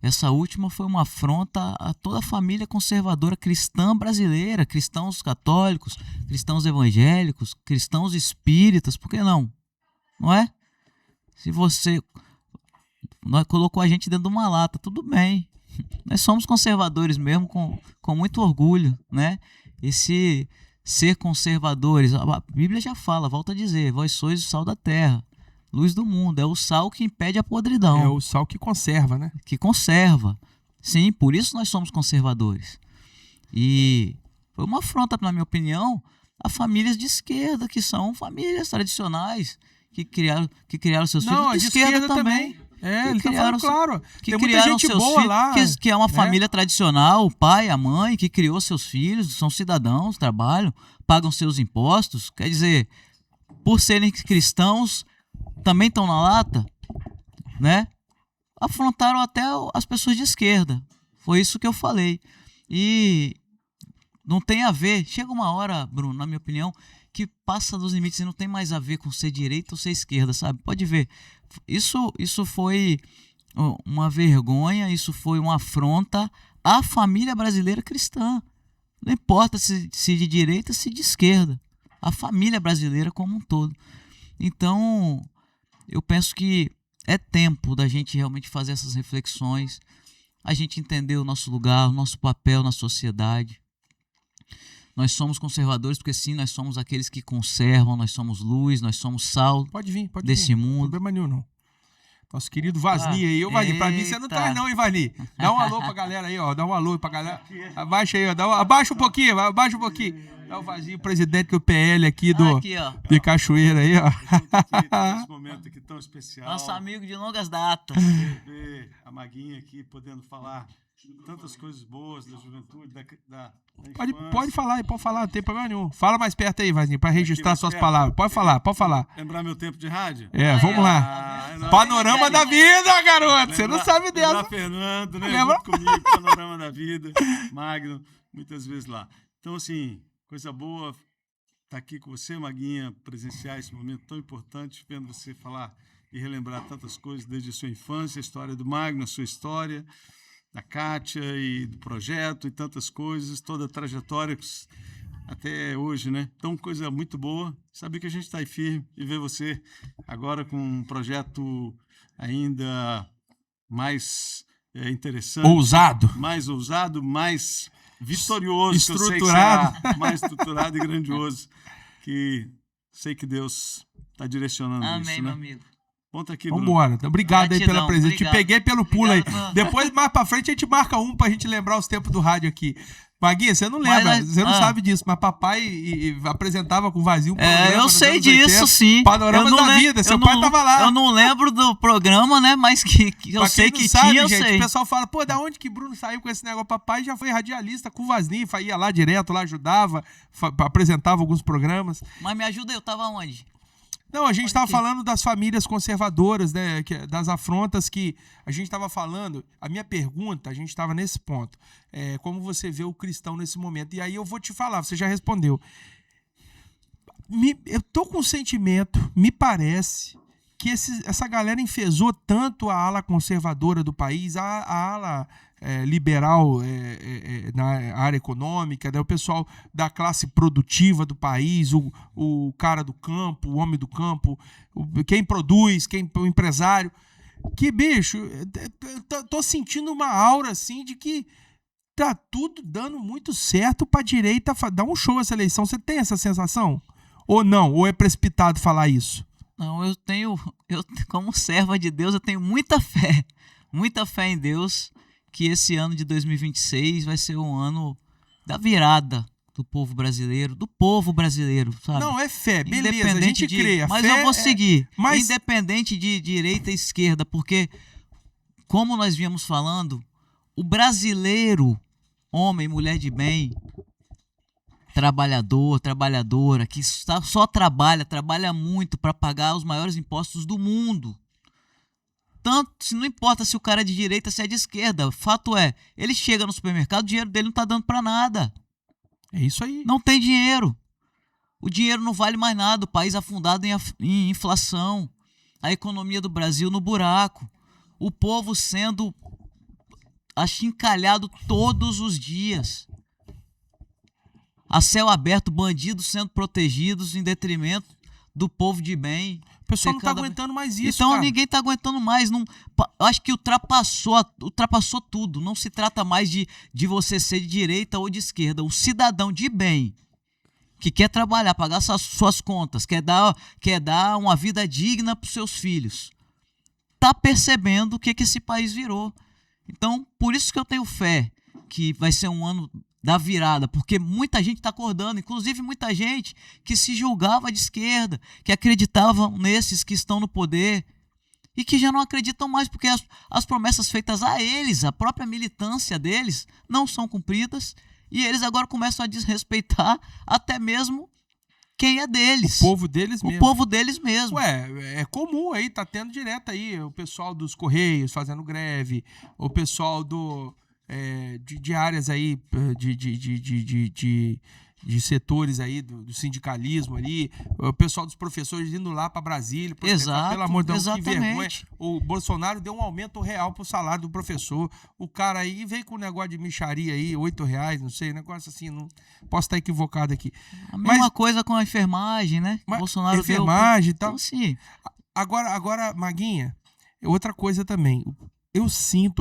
Essa última foi uma afronta a toda a família conservadora cristã brasileira, cristãos católicos, cristãos evangélicos, cristãos espíritas, por que não? Não é? Se você colocou a gente dentro de uma lata, tudo bem. Nós somos conservadores mesmo, com muito orgulho, né? Esse ser conservadores, a Bíblia já fala, volta a dizer, vós sois o sal da terra, luz do mundo, é o sal que impede a podridão. É o sal que conserva, né? Que conserva. Sim, por isso nós somos conservadores. E foi uma afronta, na minha opinião, a famílias de esquerda, que são famílias tradicionais, que criaram seus filhos de esquerda também. Ele tá falando claro. Que tem criaram muita gente seus boa filhos, lá. que é uma família tradicional, o pai, a mãe, que criou seus filhos, são cidadãos, trabalham, pagam seus impostos. Quer dizer, por serem cristãos, também estão na lata, né? Afrontaram até as pessoas de esquerda. Foi isso que eu falei. E não tem a ver. Chega uma hora, Bruno, na minha opinião, que passa dos limites e não tem mais a ver com ser direita ou ser esquerda, sabe? Pode ver. Isso foi uma vergonha, isso foi uma afronta à família brasileira cristã. Não importa se de direita ou se de esquerda. A família brasileira como um todo. Então, eu penso que é tempo da gente realmente fazer essas reflexões, a gente entender o nosso lugar, o nosso papel na sociedade. Nós somos conservadores porque sim, nós somos aqueles que conservam, nós somos luz, nós somos sal desse mundo. Não tem problema nenhum, não. Nosso querido Vasni aí. Ô, Vasni, pra mim você não traz não, hein, Vasni? Dá um alô pra galera aí, ó. Dá um alô pra galera. Abaixa aí, ó. Abaixa um pouquinho, abaixa um pouquinho. Dá o Vasni, presidente do PL aqui de Cachoeira aí, ó. Nesse momento aqui tão especial. Nosso amigo de longas datas. Ver a Maguinha aqui podendo falar tantas coisas boas da juventude, da pode falar, não tem problema nenhum. Fala mais perto aí, Vazinho, para registrar suas palavras. Pode falar. Lembrar meu tempo de rádio? Vamos lá. Panorama da vida, garoto. Você não sabe dessa. Lembrar Fernando, né? Junto comigo, Panorama da Vida. Magno, muitas vezes lá. Então, assim, coisa boa estar aqui com você, Maguinha, presenciar esse momento tão importante, vendo você falar e relembrar tantas coisas desde a sua infância, a história do Magno, a sua história, da Kátia e do projeto e tantas coisas, toda a trajetória. até hoje, né? Então, coisa muito boa. Saber que a gente está aí firme e ver você agora com um projeto ainda mais interessante. Mais ousado, mais vitorioso. Estruturado. Que eu sei que será mais estruturado e grandioso. Que sei que Deus está direcionando isso, né? Amém, meu amigo. Conta aqui, Vamos embora. Obrigado aí pela presença. Obrigado. Te peguei pelo pulo aí. Depois, mais pra frente, a gente marca pra gente lembrar os tempos do rádio aqui. Maguinha, você não lembra, você não sabe disso, mas papai apresentava com vazio um programa. Eu sei disso, 80, sim. Panoramas da Vida, seu pai tava lá. Eu não lembro do programa, né, mas que eu sei que sabe, tinha, gente, eu sei. O pessoal fala, pô, da onde que Bruno saiu com esse negócio? Papai já foi radialista com o Vasni, ia lá direto, lá ajudava, apresentava alguns programas. Mas me ajuda aí, eu tava onde? Não, a gente estava falando das famílias conservadoras, né, das afrontas que a gente estava falando. A minha pergunta, a gente estava nesse ponto. Como você vê o cristão nesse momento? E aí eu vou te falar, você já respondeu. Eu tô com um sentimento, me parece, que essa galera enfesou tanto a ala conservadora do país, a ala liberal na área econômica, né? O pessoal da classe produtiva do país, o cara do campo, o homem do campo, quem produz, o empresário. Que, bicho, tô sentindo uma aura assim de que tá tudo dando muito certo pra direita dar um show essa eleição. Você tem essa sensação? Ou não? Ou é precipitado falar isso? Não, eu como serva de Deus, eu tenho muita fé em Deus, que esse ano de 2026 vai ser um ano da virada do povo brasileiro, sabe? Não, é fé, beleza, a gente crê. Mas eu vou seguir, independente de direita e esquerda, porque, como nós viemos falando, o brasileiro, homem, mulher de bem, trabalhador, trabalhadora, que só trabalha muito para pagar os maiores impostos do mundo. Tanto, não importa se o cara é de direita, se é de esquerda. Fato é, ele chega no supermercado, o dinheiro dele não tá dando para nada. É isso aí. Não tem dinheiro. O dinheiro não vale mais nada. O país afundado em inflação. A economia do Brasil no buraco. O povo sendo achincalhado todos os dias. A céu aberto, bandidos sendo protegidos em detrimento do povo de bem. O pessoal não tá aguentando mais isso, então, cara. Ninguém tá aguentando mais. Não, acho que ultrapassou tudo. Não se trata mais de você ser de direita ou de esquerda. O cidadão de bem, que quer trabalhar, pagar suas contas, quer dar uma vida digna para os seus filhos, tá percebendo o que esse país virou. Então, por isso que eu tenho fé que vai ser um ano da virada, porque muita gente está acordando, inclusive muita gente que se julgava de esquerda, que acreditavam nesses que estão no poder e que já não acreditam mais, porque as promessas feitas a eles, a própria militância deles, não são cumpridas e eles agora começam a desrespeitar até mesmo quem é deles. O povo deles mesmo. O povo deles mesmo. Ué, é comum aí, tá tendo direto aí o pessoal dos Correios fazendo greve, o pessoal de áreas aí, de setores aí do sindicalismo ali, o pessoal dos professores indo lá para Brasília. Exato, pelo amor de Deus, exatamente. Que vergonha. O Bolsonaro deu um aumento real pro salário do professor. O cara aí veio com um negócio de mixaria aí, R$8, não sei, um negócio assim, não posso estar equivocado aqui. A mesma coisa com a enfermagem, né? Mas, Bolsonaro enfermagem e tal. Então, sim. Agora, Maguinha, outra coisa também. Eu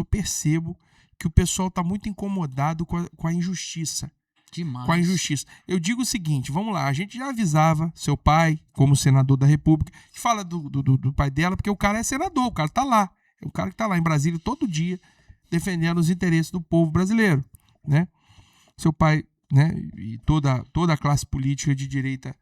percebo que o pessoal está muito incomodado com a injustiça. Demais. Com a injustiça. Eu digo o seguinte, vamos lá, a gente já avisava seu pai, como senador da República, que fala do pai dela, porque o cara é senador, o cara está lá. É o cara que está lá em Brasília todo dia defendendo os interesses do povo brasileiro, né? Seu pai, né, e toda a classe política de direita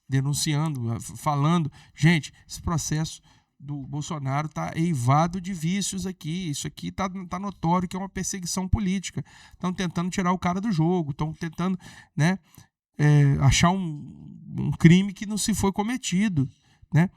denunciando, falando, gente, esse processo do Bolsonaro está eivado de vícios aqui. Isso aqui tá notório que é uma perseguição política. Estão tentando tirar o cara do jogo, estão tentando, né, achar um crime que não se foi cometido, né?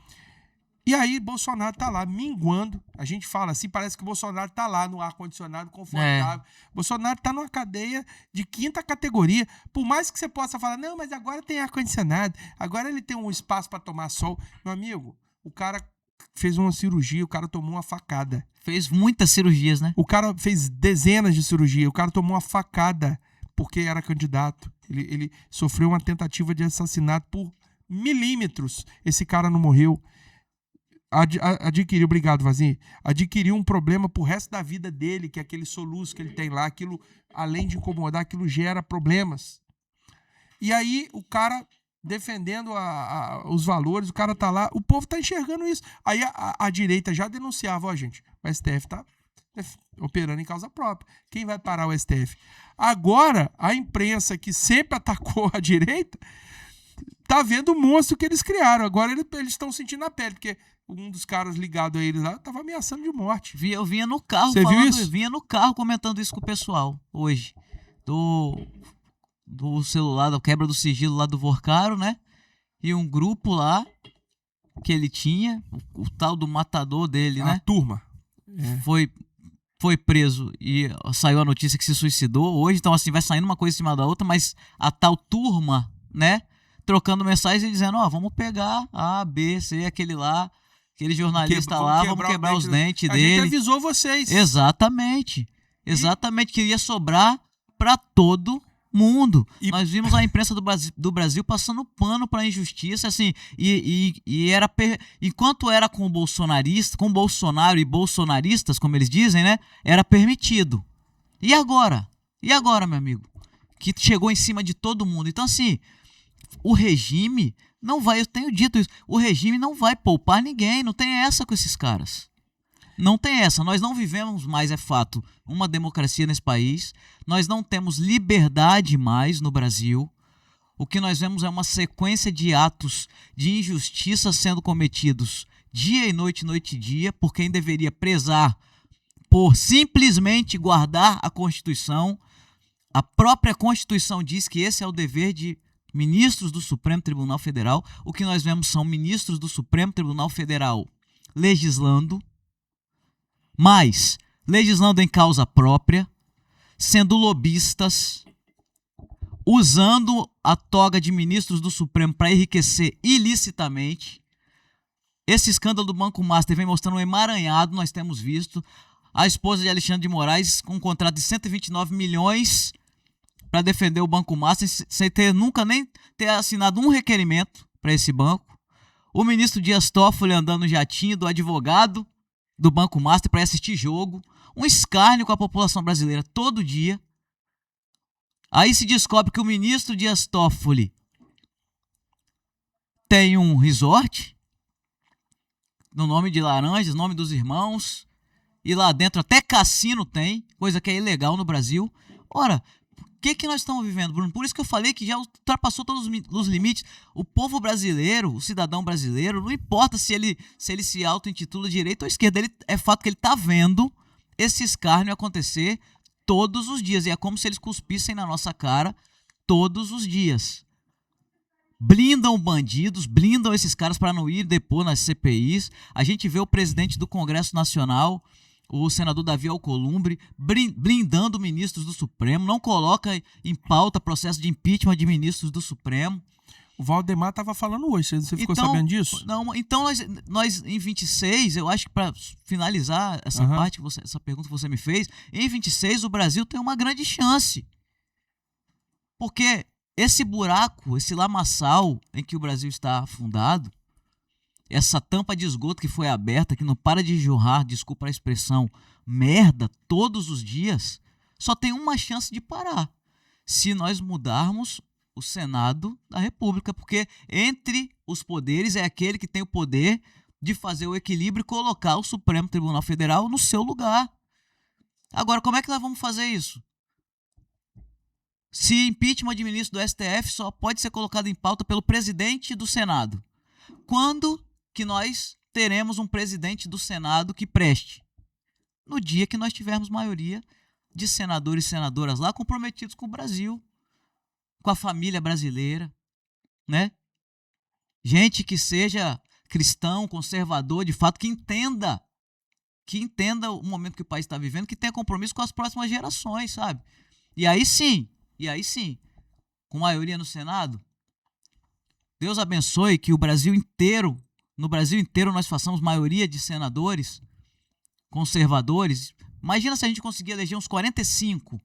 E aí Bolsonaro está lá minguando. A gente fala assim, parece que o Bolsonaro está lá no ar-condicionado confortável. Bolsonaro está numa cadeia de 5ª categoria. Por mais que você possa falar, não, mas agora tem ar-condicionado, agora ele tem um espaço para tomar sol. Meu amigo, o cara fez uma cirurgia, o cara tomou uma facada. Fez muitas cirurgias, né? O cara fez dezenas de cirurgias, o cara tomou uma facada porque era candidato. Ele sofreu uma tentativa de assassinato por milímetros. Esse cara não morreu. Adquiriu, obrigado, Vazinho. Adquiriu um problema pro resto da vida dele, que é aquele soluço que ele tem lá. Aquilo, além de incomodar, aquilo gera problemas. E aí, o cara defendendo os valores, o cara tá lá, o povo tá enxergando isso. Aí a direita já denunciava, ó, gente, o STF tá operando em causa própria. Quem vai parar o STF? Agora, a imprensa que sempre atacou a direita tá vendo o monstro que eles criaram. Agora eles estão sentindo na pele, porque um dos caras ligado a eles lá tava ameaçando de morte. Eu vinha no carro Você viu isso? Eu vinha no carro comentando isso com o pessoal hoje. Do celular, da quebra do sigilo lá do Vorcaro, né? E um grupo lá que ele tinha, o tal do matador dele, né? A turma. Foi preso e saiu a notícia que se suicidou hoje. Então, assim, vai saindo uma coisa em cima da outra, mas a tal turma, né? Trocando mensagens e dizendo, ó, vamos pegar A, B, C, aquele lá, aquele jornalista lá, vamos quebrar os dentes dele. A gente avisou vocês. Exatamente. Exatamente, que ia sobrar para todo mundo. Nós vimos a imprensa do Brasil passando pano para a injustiça, assim, e era enquanto era com Bolsonaro e bolsonaristas, como eles dizem, né, era permitido. E agora, meu amigo, que chegou em cima de todo mundo. Então, assim, o regime não vai, eu tenho dito isso, o regime não vai poupar ninguém, não tem essa com esses caras. Não tem essa, nós não vivemos mais, é fato, uma democracia nesse país, nós não temos liberdade mais no Brasil, o que nós vemos é uma sequência de atos de injustiça sendo cometidos dia e noite e dia, por quem deveria prezar por simplesmente guardar a Constituição. A própria Constituição diz que esse é o dever de ministros do Supremo Tribunal Federal. O que nós vemos são ministros do Supremo Tribunal Federal legislando, mas legislando em causa própria, sendo lobistas, usando a toga de ministros do Supremo para enriquecer ilicitamente. Esse escândalo do Banco Master vem mostrando um emaranhado, nós temos visto. A esposa de Alexandre de Moraes com um contrato de 129 milhões para defender o Banco Master, sem nunca nem ter assinado um requerimento para esse banco. O ministro Dias Toffoli andando no jatinho do advogado do Banco Master para assistir jogo. Um escárnio com a população brasileira todo dia. Aí se descobre que o ministro Dias Toffoli tem um resort no nome de Laranjas, nome dos irmãos, e lá dentro até cassino tem, coisa que é ilegal no Brasil. Ora, o que nós estamos vivendo, Bruno? Por isso que eu falei que já ultrapassou todos os limites. O povo brasileiro, o cidadão brasileiro, não importa se ele se auto-intitula direita ou esquerda, é fato que ele está vendo esse escárnio acontecer todos os dias. E é como se eles cuspissem na nossa cara todos os dias. Blindam bandidos, blindam esses caras para não ir depor nas CPIs. A gente vê o presidente do Congresso Nacional, o senador Davi Alcolumbre, blindando ministros do Supremo, não coloca em pauta processo de impeachment de ministros do Supremo. O Valdemar estava falando hoje, você ficou sabendo disso? Não, então nós em 26, eu acho que para finalizar essa parte, essa pergunta que você me fez, em 26 o Brasil tem uma grande chance. Porque esse buraco, esse lamaçal em que o Brasil está afundado, essa tampa de esgoto que foi aberta, que não para de jorrar, desculpa a expressão, merda todos os dias, só tem uma chance de parar. Se nós mudarmos o Senado da República, porque entre os poderes é aquele que tem o poder de fazer o equilíbrio e colocar o Supremo Tribunal Federal no seu lugar. Agora, como é que nós vamos fazer isso? Se impeachment de ministro do STF só pode ser colocado em pauta pelo presidente do Senado, quando que nós teremos um presidente do Senado que preste? No dia que nós tivermos maioria de senadores e senadoras lá comprometidos com o Brasil, com a família brasileira, né? Gente que seja cristão, conservador, de fato, que entenda o momento que o país está vivendo, que tenha compromisso com as próximas gerações, sabe? E aí sim, com maioria no Senado, Deus abençoe que no Brasil inteiro nós façamos maioria de senadores conservadores. Imagina se a gente conseguir eleger uns 45.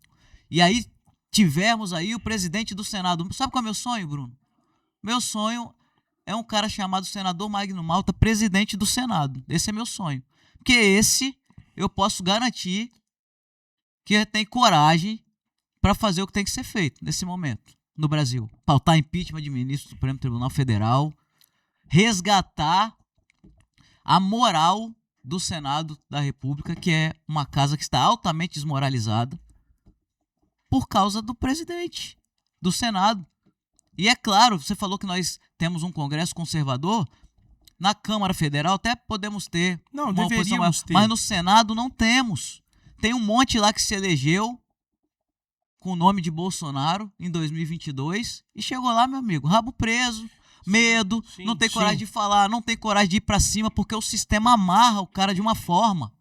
E aí tivermos aí o presidente do Senado. Sabe qual é o meu sonho, Bruno? Meu sonho é um cara chamado senador Magno Malta, presidente do Senado. Esse é meu sonho. Porque esse eu posso garantir que tem coragem para fazer o que tem que ser feito nesse momento no Brasil. Pautar impeachment de ministro do Supremo Tribunal Federal, resgatar a moral do Senado da República, que é uma casa que está altamente desmoralizada por causa do presidente do Senado. E é claro, você falou que nós temos um Congresso conservador, na Câmara Federal até podemos ter Não, uma oposição maior, deveríamos ter. mas no Senado não temos. Tem um monte lá que se elegeu com o nome de Bolsonaro em 2022 e chegou lá, meu amigo, rabo preso, medo, sim, não tem sim. coragem de falar, não tem coragem de ir pra cima, porque o sistema amarra o cara de uma forma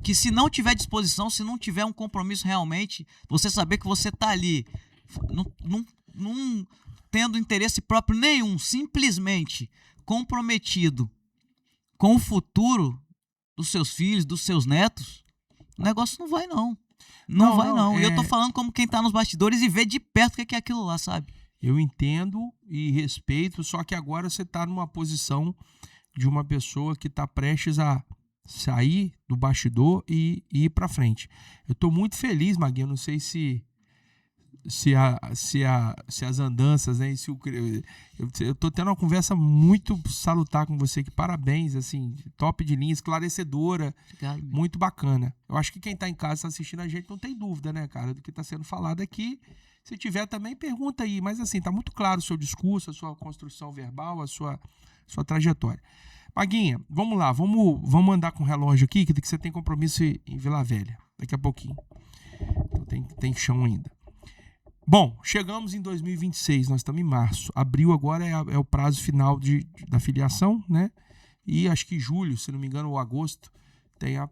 que, se não tiver disposição, se não tiver um compromisso realmente, você saber que você tá ali não tendo interesse próprio nenhum, simplesmente comprometido com o futuro dos seus filhos, dos seus netos, o negócio não vai não. Não vai não. E eu tô falando como quem tá nos bastidores e vê de perto o que é aquilo lá, sabe? Eu entendo e respeito, só que agora você está numa posição de uma pessoa que está prestes a sair do bastidor e ir para frente. Eu estou muito feliz, Maguinho, não sei se as andanças, né? Eu estou tendo uma conversa muito salutar com você, que parabéns, assim, top de linha, esclarecedora, Obrigado, muito bacana. Eu acho que quem está em casa, está assistindo a gente, não tem dúvida, né, cara, do que está sendo falado aqui. Se tiver também, pergunta aí. Mas assim, tá muito claro o seu discurso, a sua construção verbal, a sua trajetória. Maguinha, vamos lá, vamos andar com o relógio aqui, que você tem compromisso em Vila Velha, daqui a pouquinho. Então tem chão ainda. Bom, chegamos em 2026, nós estamos em março. Abril agora é o prazo final da filiação, né? E acho que julho, se não me engano, ou agosto, tem a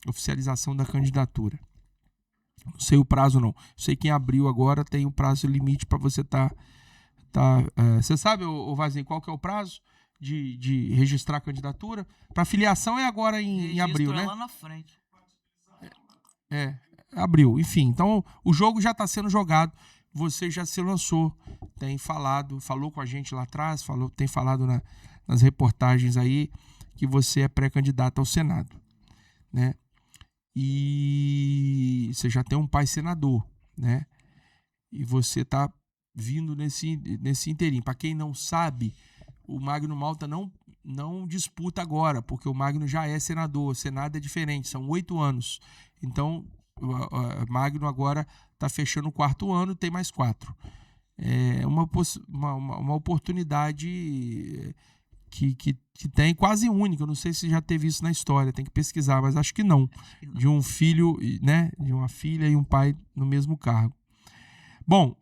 oficialização da candidatura. Não sei o prazo não. Sei que em abril agora tem o prazo limite para você você sabe, ô Vazinho, qual que é o prazo de registrar a candidatura? Para filiação é agora em abril, né? Lá na frente. Abril. Enfim, então o jogo já está sendo jogado. Você já se lançou, tem falou com a gente lá atrás, tem falado nas reportagens aí que você é pré-candidato ao Senado, né? E você já tem um pai senador, né? E você está vindo nesse inteirinho. Para quem não sabe, o Magno Malta não disputa agora, porque o Magno já é senador. O Senado é diferente, são 8 anos. Então, o Magno agora está fechando o 4º ano, tem mais 4. É uma oportunidade que tem quase única. Eu não sei se já teve isso na história, tem que pesquisar, mas acho que não. De um filho, né? De uma filha e um pai no mesmo cargo. Bom,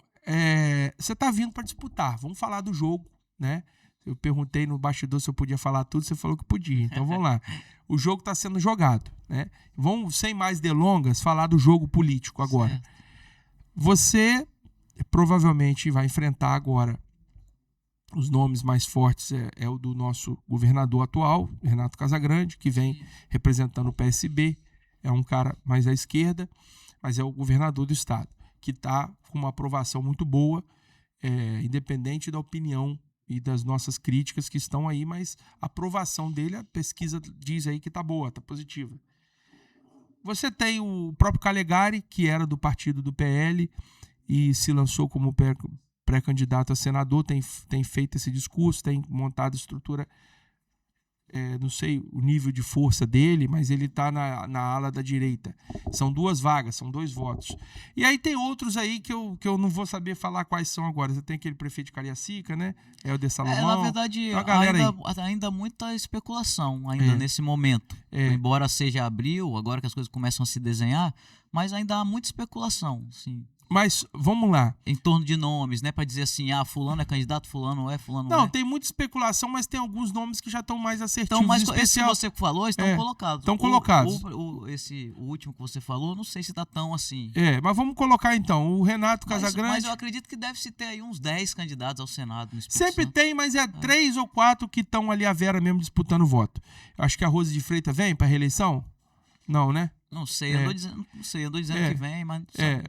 você está vindo para disputar. Vamos falar do jogo, né? Eu perguntei no bastidor se eu podia falar tudo, você falou que podia. Então vamos lá. O jogo está sendo jogado, né? Vamos, sem mais delongas, falar do jogo político agora. Certo. Você provavelmente vai enfrentar agora, os nomes mais fortes é o do nosso governador atual, Renato Casagrande, que vem representando o PSB. É um cara mais à esquerda, mas é o governador do estado, que está com uma aprovação muito boa, independente da opinião e das nossas críticas que estão aí, mas a aprovação dele, a pesquisa diz aí que está boa, está positiva. Você tem o próprio Calegari, que era do partido do PL e se lançou como pré-candidato a senador, tem feito esse discurso, tem montado estrutura, não sei o nível de força dele, mas ele está na ala da direita. São 2 vagas, são 2 votos. E aí tem outros aí que eu não vou saber falar quais são agora. Você tem aquele prefeito de Cariacica, né? É o de Salomão. Na verdade, ainda muita especulação nesse momento. Embora seja abril, agora que as coisas começam a se desenhar, mas ainda há muita especulação, sim. Mas vamos lá. Em torno de nomes, né? Para dizer assim, fulano é candidato, fulano é, fulano não. Não, tem muita especulação, mas tem alguns nomes que já estão mais assertivos. Então, mas esse que você falou estão colocados. Estão colocados. O último que você falou, não sei se está tão assim. Mas vamos colocar então. O Renato Casagrande. Mas eu acredito que deve-se ter aí uns 10 candidatos ao Senado no Espírito Sempre Santo. tem, mas 3 ou 4 que estão ali a Vera mesmo disputando voto. Eu acho que a Rose de Freitas vem para reeleição? Não, né? Não sei, andou dizendo que vem, mas...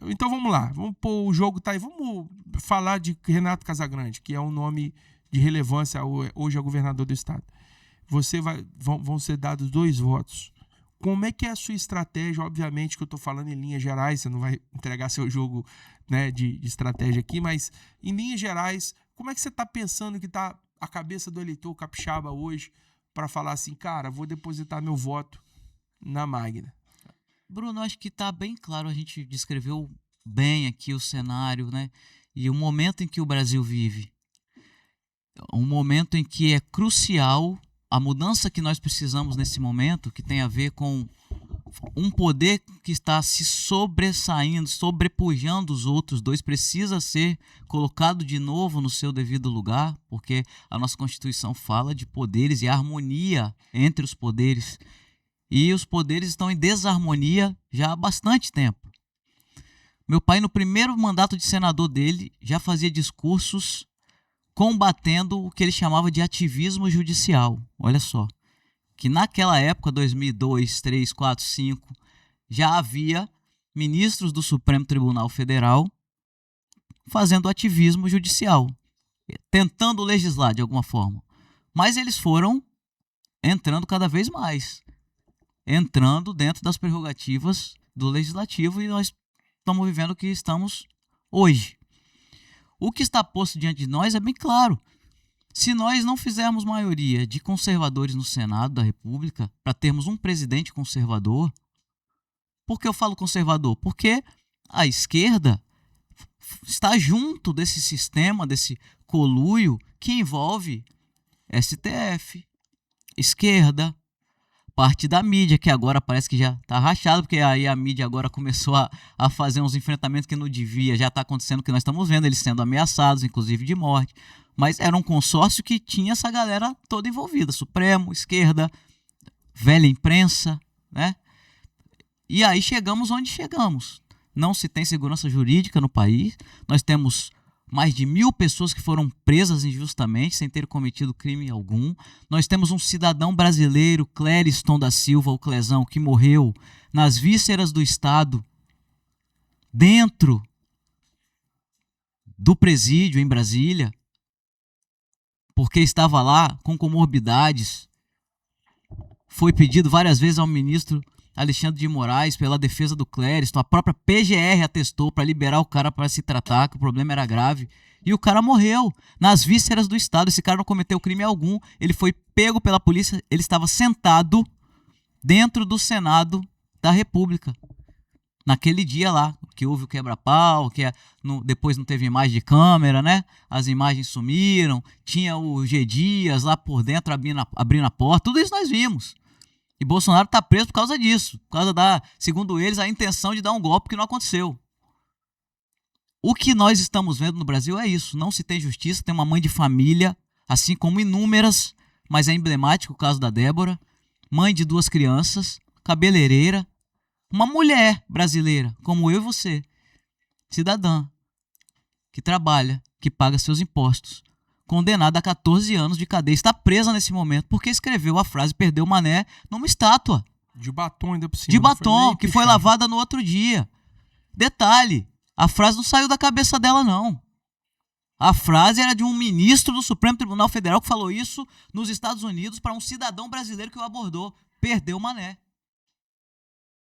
Então vamos lá, vamos pôr o jogo tá aí, vamos falar de Renato Casagrande, que é um nome de relevância, hoje é governador do estado. Vão ser dados 2 votos. Como é que é a sua estratégia? Obviamente que eu estou falando em linhas gerais, você não vai entregar seu jogo, né, de estratégia aqui, mas em linhas gerais, como é que você está pensando que está a cabeça do eleitor capixaba hoje para falar assim, cara, vou depositar meu voto na Magda? Bruno, acho que está bem claro, a gente descreveu bem aqui o cenário, né, e o momento em que o Brasil vive. Um momento em que é crucial a mudança que nós precisamos nesse momento, que tem a ver com um poder que está se sobressaindo, sobrepujando os outros dois, precisa ser colocado de novo no seu devido lugar, porque a nossa Constituição fala de poderes e harmonia entre os poderes. E os poderes estão em desarmonia já há bastante tempo. Meu pai, no primeiro mandato de senador dele, já fazia discursos combatendo o que ele chamava de ativismo judicial. Olha só, que naquela época, 2002, 3, 4, 5, já havia ministros do Supremo Tribunal Federal fazendo ativismo judicial, tentando legislar de alguma forma. Mas eles foram entrando cada vez mais, entrando dentro das prerrogativas do legislativo, e nós estamos vivendo o que estamos hoje. O que está posto diante de nós é bem claro. Se nós não fizermos maioria de conservadores no Senado da República para termos um presidente conservador, por que eu falo conservador? Porque a esquerda está junto desse sistema, desse coluio que envolve STF, esquerda, parte da mídia, que agora parece que já está rachado, porque aí a mídia agora começou a fazer uns enfrentamentos que não devia, já está acontecendo o que nós estamos vendo, eles sendo ameaçados, inclusive de morte. Mas era um consórcio que tinha essa galera toda envolvida, Supremo, esquerda, velha imprensa, né? E aí chegamos onde chegamos. Não se tem segurança jurídica no país, nós temos mais de 1.000 pessoas que foram presas injustamente, sem ter cometido crime algum. Nós temos um cidadão brasileiro, Clériston da Silva, o Clezão, que morreu nas vísceras do Estado, dentro do presídio em Brasília, porque estava lá com comorbidades. Foi pedido várias vezes ao ministro Alexandre de Moraes pela defesa do Clériston, a própria PGR atestou para liberar o cara para se tratar, que o problema era grave, e o cara morreu nas vísceras do Estado. Esse cara não cometeu crime algum, ele foi pego pela polícia, ele estava sentado dentro do Senado da República, naquele dia lá, que houve o quebra-pau, depois não teve imagem de câmera, né? As imagens sumiram, tinha o G. Dias lá por dentro abrindo a porta, tudo isso nós vimos. E Bolsonaro está preso por causa disso, por causa segundo eles, a intenção de dar um golpe que não aconteceu. O que nós estamos vendo no Brasil é isso, não se tem justiça, tem uma mãe de família, assim como inúmeras, mas é emblemático o caso da Débora, mãe de 2 crianças, cabeleireira, uma mulher brasileira, como eu e você, cidadã, que trabalha, que paga seus impostos, condenada a 14 anos de cadeia, está presa nesse momento porque escreveu a frase "perdeu o mané" numa estátua. De batom ainda por cima. De batom, que foi lavada no outro dia. Detalhe, a frase não saiu da cabeça dela, não. A frase era de um ministro do Supremo Tribunal Federal que falou isso nos Estados Unidos para um cidadão brasileiro que o abordou. Perdeu o mané.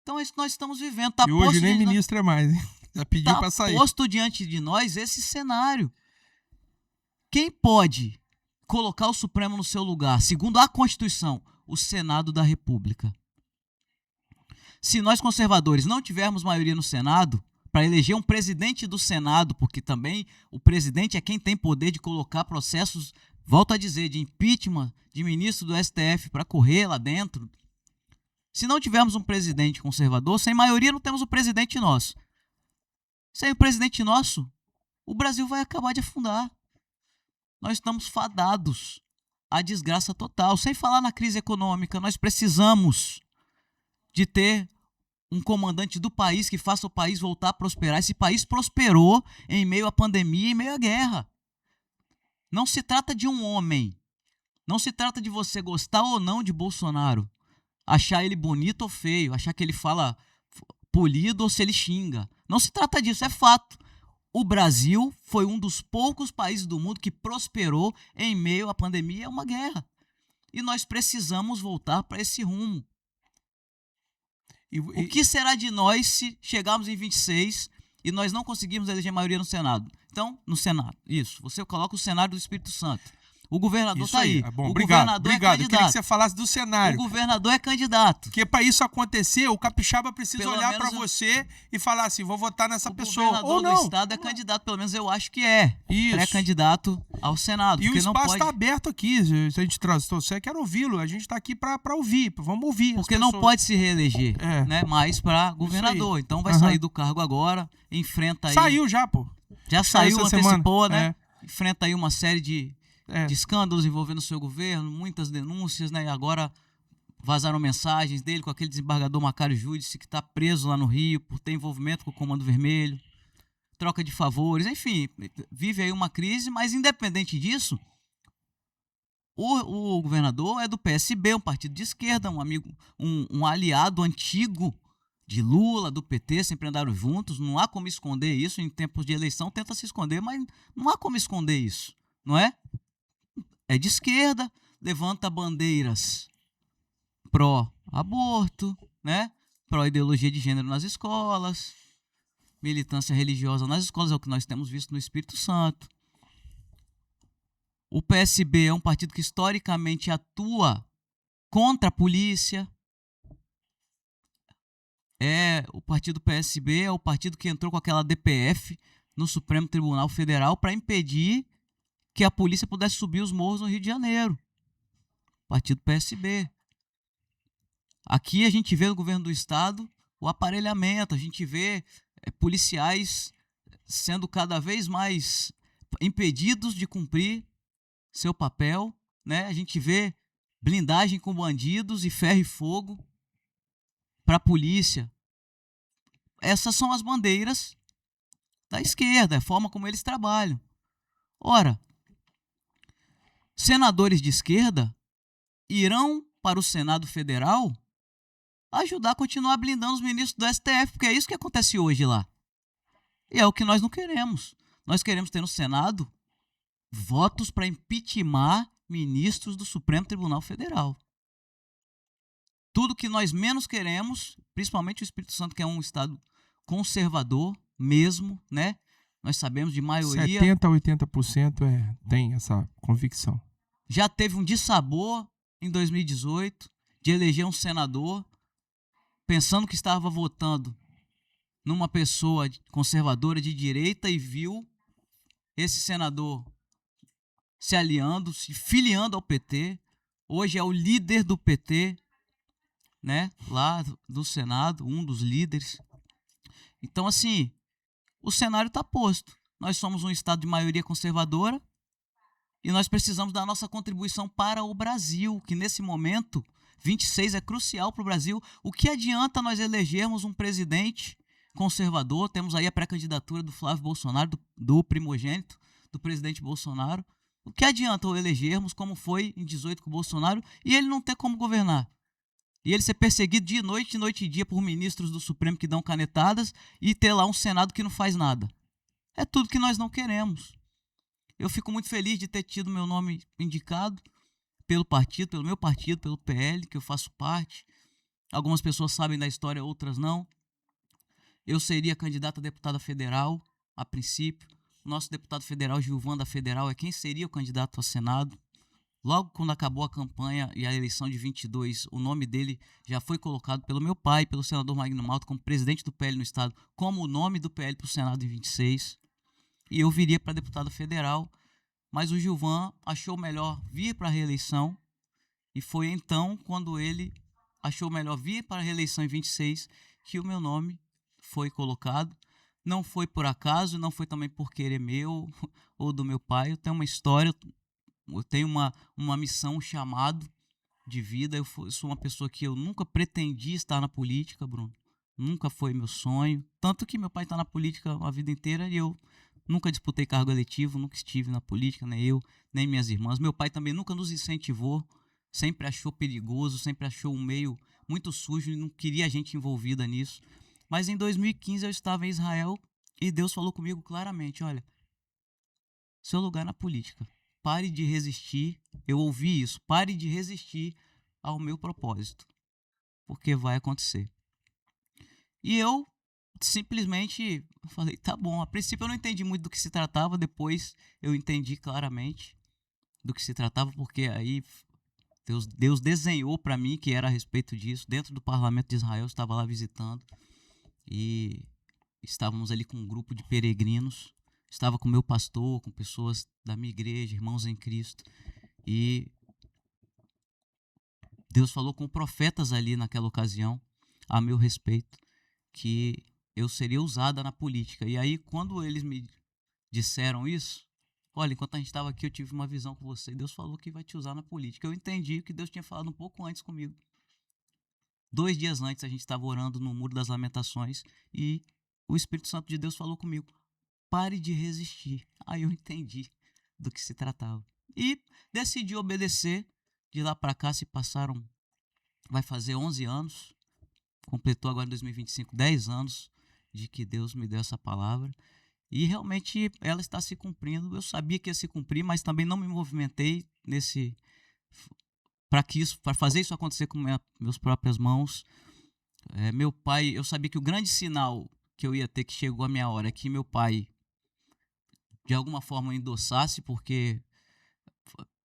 Então é isso que nós estamos vivendo. E hoje nem ministro é mais, hein? Já pediu para sair. Está posto diante de nós esse cenário. Quem pode colocar o Supremo no seu lugar, segundo a Constituição? O Senado da República. Se nós conservadores não tivermos maioria no Senado, para eleger um presidente do Senado, porque também o presidente é quem tem poder de colocar processos, volto a dizer, de impeachment de ministro do STF para correr lá dentro. Se não tivermos um presidente conservador, sem maioria não temos o presidente nosso. Sem o presidente nosso, o Brasil vai acabar de afundar. Nós estamos fadados à desgraça total. Sem falar na crise econômica, nós precisamos de ter um comandante do país que faça o país voltar a prosperar. Esse país prosperou em meio à pandemia, em meio à guerra. Não se trata de um homem. Não se trata de você gostar ou não de Bolsonaro. achar ele bonito ou feio, achar que ele fala polido ou se ele xinga. Não se trata disso, é fato. O Brasil foi um dos poucos países do mundo que prosperou em meio à pandemia e a uma guerra. E nós precisamos voltar para esse rumo. O que será de nós se chegarmos em 26 e nós não conseguirmos eleger maioria no Senado? Então, no Senado, isso. Você coloca o cenário do Espírito Santo. O governador está aí. Bom, o obrigado. governador é Eu candidato. queria que você falasse do cenário. O governador é candidato. Porque para isso acontecer, o capixaba precisa Pelo olhar para menos você e falar assim, vou votar nessa O pessoa. governador Ou não. do estado é candidato, pelo menos eu acho que é. Isso. Pré-candidato ao Senado. E o porque não espaço pode, está aberto aqui. Se a gente trouxer, quero ouvi-lo. A gente está aqui para ouvir. Vamos ouvir. as porque não pessoas. pode se reeleger, É. né? Mais para governador. Então vai sair do cargo agora, enfrenta aí. Saiu já, pô. Já saiu, essa antecipou, semana. né? Enfrenta aí uma série de escândalos envolvendo o seu governo, muitas denúncias, né? E agora vazaram mensagens dele com aquele desembargador Macário Júdice que está preso lá no Rio por ter envolvimento com o Comando Vermelho, troca de favores, enfim, vive aí uma crise, mas independente disso, o governador é do PSB, um partido de esquerda, um amigo, um aliado antigo de Lula, do PT, sempre andaram juntos, não há como esconder isso, em tempos de eleição tenta se esconder, mas não há como esconder isso, não é? É de esquerda, levanta bandeiras pró-aborto, né? Pró-ideologia de gênero nas escolas, militância religiosa nas escolas, é o que nós temos visto no Espírito Santo. O PSB é um partido que historicamente atua contra a polícia. O partido PSB é o partido que entrou com aquela DPF no Supremo Tribunal Federal para impedir que a polícia pudesse subir os morros no Rio de Janeiro. Partido PSB. Aqui a gente vê no governo do estado o aparelhamento, a gente vê policiais sendo cada vez mais impedidos de cumprir seu papel, né? A gente vê blindagem com bandidos e ferro e fogo para a polícia. Essas são as bandeiras da esquerda, a forma como eles trabalham. Ora, senadores de esquerda irão para o Senado Federal ajudar a continuar blindando os ministros do STF, porque é isso que acontece hoje lá. E é o que nós não queremos. Nós queremos ter no Senado votos para impeachment ministros do Supremo Tribunal Federal. Tudo que nós menos queremos, principalmente o Espírito Santo, que é um estado conservador mesmo, né? Nós sabemos de maioria... 70% a 80% tem essa convicção. Já teve um dissabor em 2018 de eleger um senador pensando que estava votando numa pessoa conservadora de direita e viu esse senador se aliando, se filiando ao PT. Hoje é o líder do PT, né? Lá do Senado, um dos líderes. Então, assim, o cenário está posto. Nós somos um estado de maioria conservadora e nós precisamos da nossa contribuição para o Brasil, que nesse momento, 26 é crucial para o Brasil. O que adianta nós elegermos um presidente conservador? Temos aí a pré-candidatura do Flávio Bolsonaro, do primogênito do presidente Bolsonaro. O que adianta o elegermos, como foi em 18 com o Bolsonaro, e ele não ter como governar? E ele ser perseguido de noite e dia por ministros do Supremo que dão canetadas e ter lá um Senado que não faz nada. É tudo que nós não queremos. Eu fico muito feliz de ter tido meu nome indicado pelo partido, pelo meu partido, pelo PL, que eu faço parte. Algumas pessoas sabem da história, outras não. Eu seria candidato a deputada federal, a princípio. O nosso deputado federal, Gilvan da Federal, é quem seria o candidato ao Senado. Logo quando acabou a campanha e a eleição de 22, o nome dele já foi colocado pelo meu pai, pelo senador Magno Malta, como presidente do PL no estado, como o nome do PL para o Senado em 26. E eu viria para deputado federal, mas o Gilvan achou melhor vir para a reeleição, e foi então, quando ele achou melhor vir para a reeleição em 26, que o meu nome foi colocado. Não foi por acaso, não foi também por querer meu ou do meu pai. Eu tenho uma história, eu tenho uma missão, um chamado de vida. Eu sou uma pessoa que eu nunca pretendi estar na política, Bruno. Nunca foi meu sonho. Tanto que meu pai está na política a vida inteira e eu nunca disputei cargo eletivo, nunca estive na política, nem eu, nem minhas irmãs. Meu pai também nunca nos incentivou, sempre achou perigoso, sempre achou um meio muito sujo e não queria gente envolvida nisso. Mas em 2015 eu estava em Israel e Deus falou comigo claramente, olha, seu lugar na política, pare de resistir, eu ouvi isso, pare de resistir ao meu propósito, porque vai acontecer. E eu simplesmente falei, tá bom. A princípio eu não entendi muito do que se tratava, depois eu entendi claramente do que se tratava, porque aí Deus desenhou para mim que era a respeito disso. Dentro do parlamento de Israel, eu estava lá visitando e estávamos ali com um grupo de peregrinos. Estava com meu pastor, com pessoas da minha igreja, irmãos em Cristo. E Deus falou com profetas ali naquela ocasião, a meu respeito, que eu seria usada na política. E aí, quando eles me disseram isso, olha, enquanto a gente estava aqui, eu tive uma visão com você. Deus falou que vai te usar na política. Eu entendi que Deus tinha falado um pouco antes comigo. 2 dias antes, a gente estava orando no Muro das Lamentações e o Espírito Santo de Deus falou comigo, pare de resistir. Aí eu entendi do que se tratava. E decidi obedecer. De lá para cá se passaram, vai fazer 11 anos. Completou agora em 2025 10 anos de que Deus me deu essa palavra. E realmente ela está se cumprindo. Eu sabia que ia se cumprir, mas também não me movimentei para fazer isso acontecer com meus próprias mãos. Meu pai, eu sabia que o grande sinal que eu ia ter, que chegou a minha hora, é que meu pai de alguma forma endossasse, porque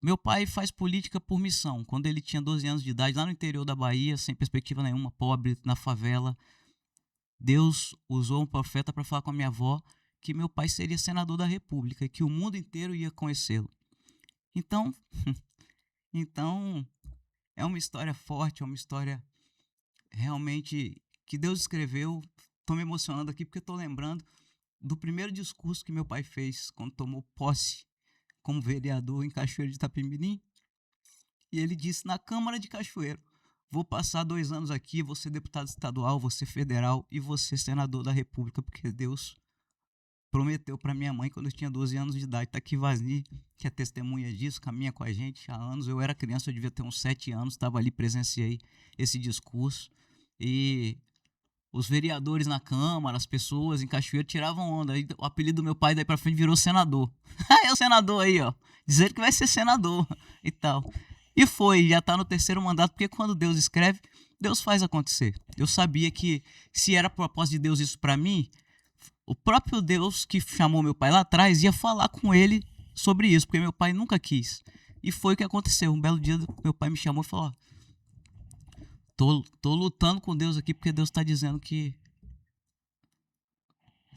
meu pai faz política por missão. Quando ele tinha 12 anos de idade, lá no interior da Bahia, sem perspectiva nenhuma, pobre, na favela, Deus usou um profeta para falar com a minha avó que meu pai seria senador da República e que o mundo inteiro ia conhecê-lo. Então, é uma história forte, é uma história realmente que Deus escreveu. Estou me emocionando aqui porque estou lembrando do primeiro discurso que meu pai fez quando tomou posse como vereador em Cachoeiro de Itapemirim, e ele disse na Câmara de Cachoeiro, vou passar 2 anos aqui, vou ser deputado estadual, vou ser federal e vou ser senador da República, porque Deus prometeu para minha mãe quando eu tinha 12 anos de idade. Está aqui Vasni, que é testemunha disso, caminha com a gente há anos. Eu era criança, eu devia ter uns 7 anos, estava ali, presenciei esse discurso, e os vereadores na Câmara, as pessoas em Cachoeiro tiravam onda. Aí, o apelido do meu pai daí pra frente virou senador. É o senador aí, ó. Dizer que vai ser senador e tal. E foi, já tá no 3º mandato, porque quando Deus escreve, Deus faz acontecer. Eu sabia que se era propósito de Deus isso pra mim, o próprio Deus que chamou meu pai lá atrás ia falar com ele sobre isso, porque meu pai nunca quis. E foi o que aconteceu. Um belo dia meu pai me chamou e falou, ó, Tô lutando com Deus aqui porque Deus está dizendo que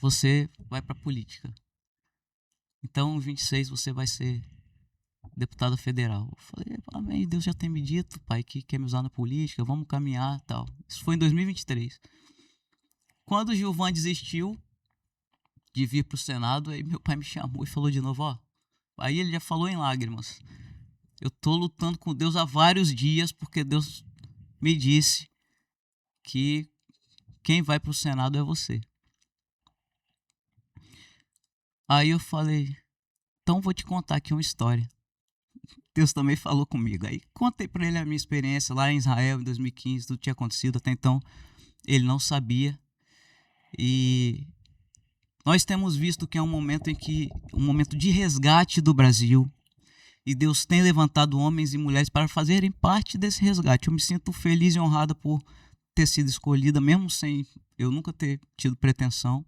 você vai para a política. Então, em 26 você vai ser deputado federal. Eu falei, amém, Deus já tem me dito, pai, que quer me usar na política, vamos caminhar e tal. Isso foi em 2023. Quando o Gilvan desistiu de vir para o Senado, aí meu pai me chamou e falou de novo, ó. Aí ele já falou em lágrimas. Eu tô lutando com Deus há vários dias porque Deus me disse que quem vai para o Senado é você. Aí eu falei, então vou te contar aqui uma história. Deus também falou comigo. Aí contei para ele a minha experiência lá em Israel em 2015, tudo tinha acontecido. Até então ele não sabia. E nós temos visto que é um momento de resgate do Brasil. E Deus tem levantado homens e mulheres para fazerem parte desse resgate. Eu me sinto feliz e honrada por ter sido escolhida, mesmo sem eu nunca ter tido pretensão,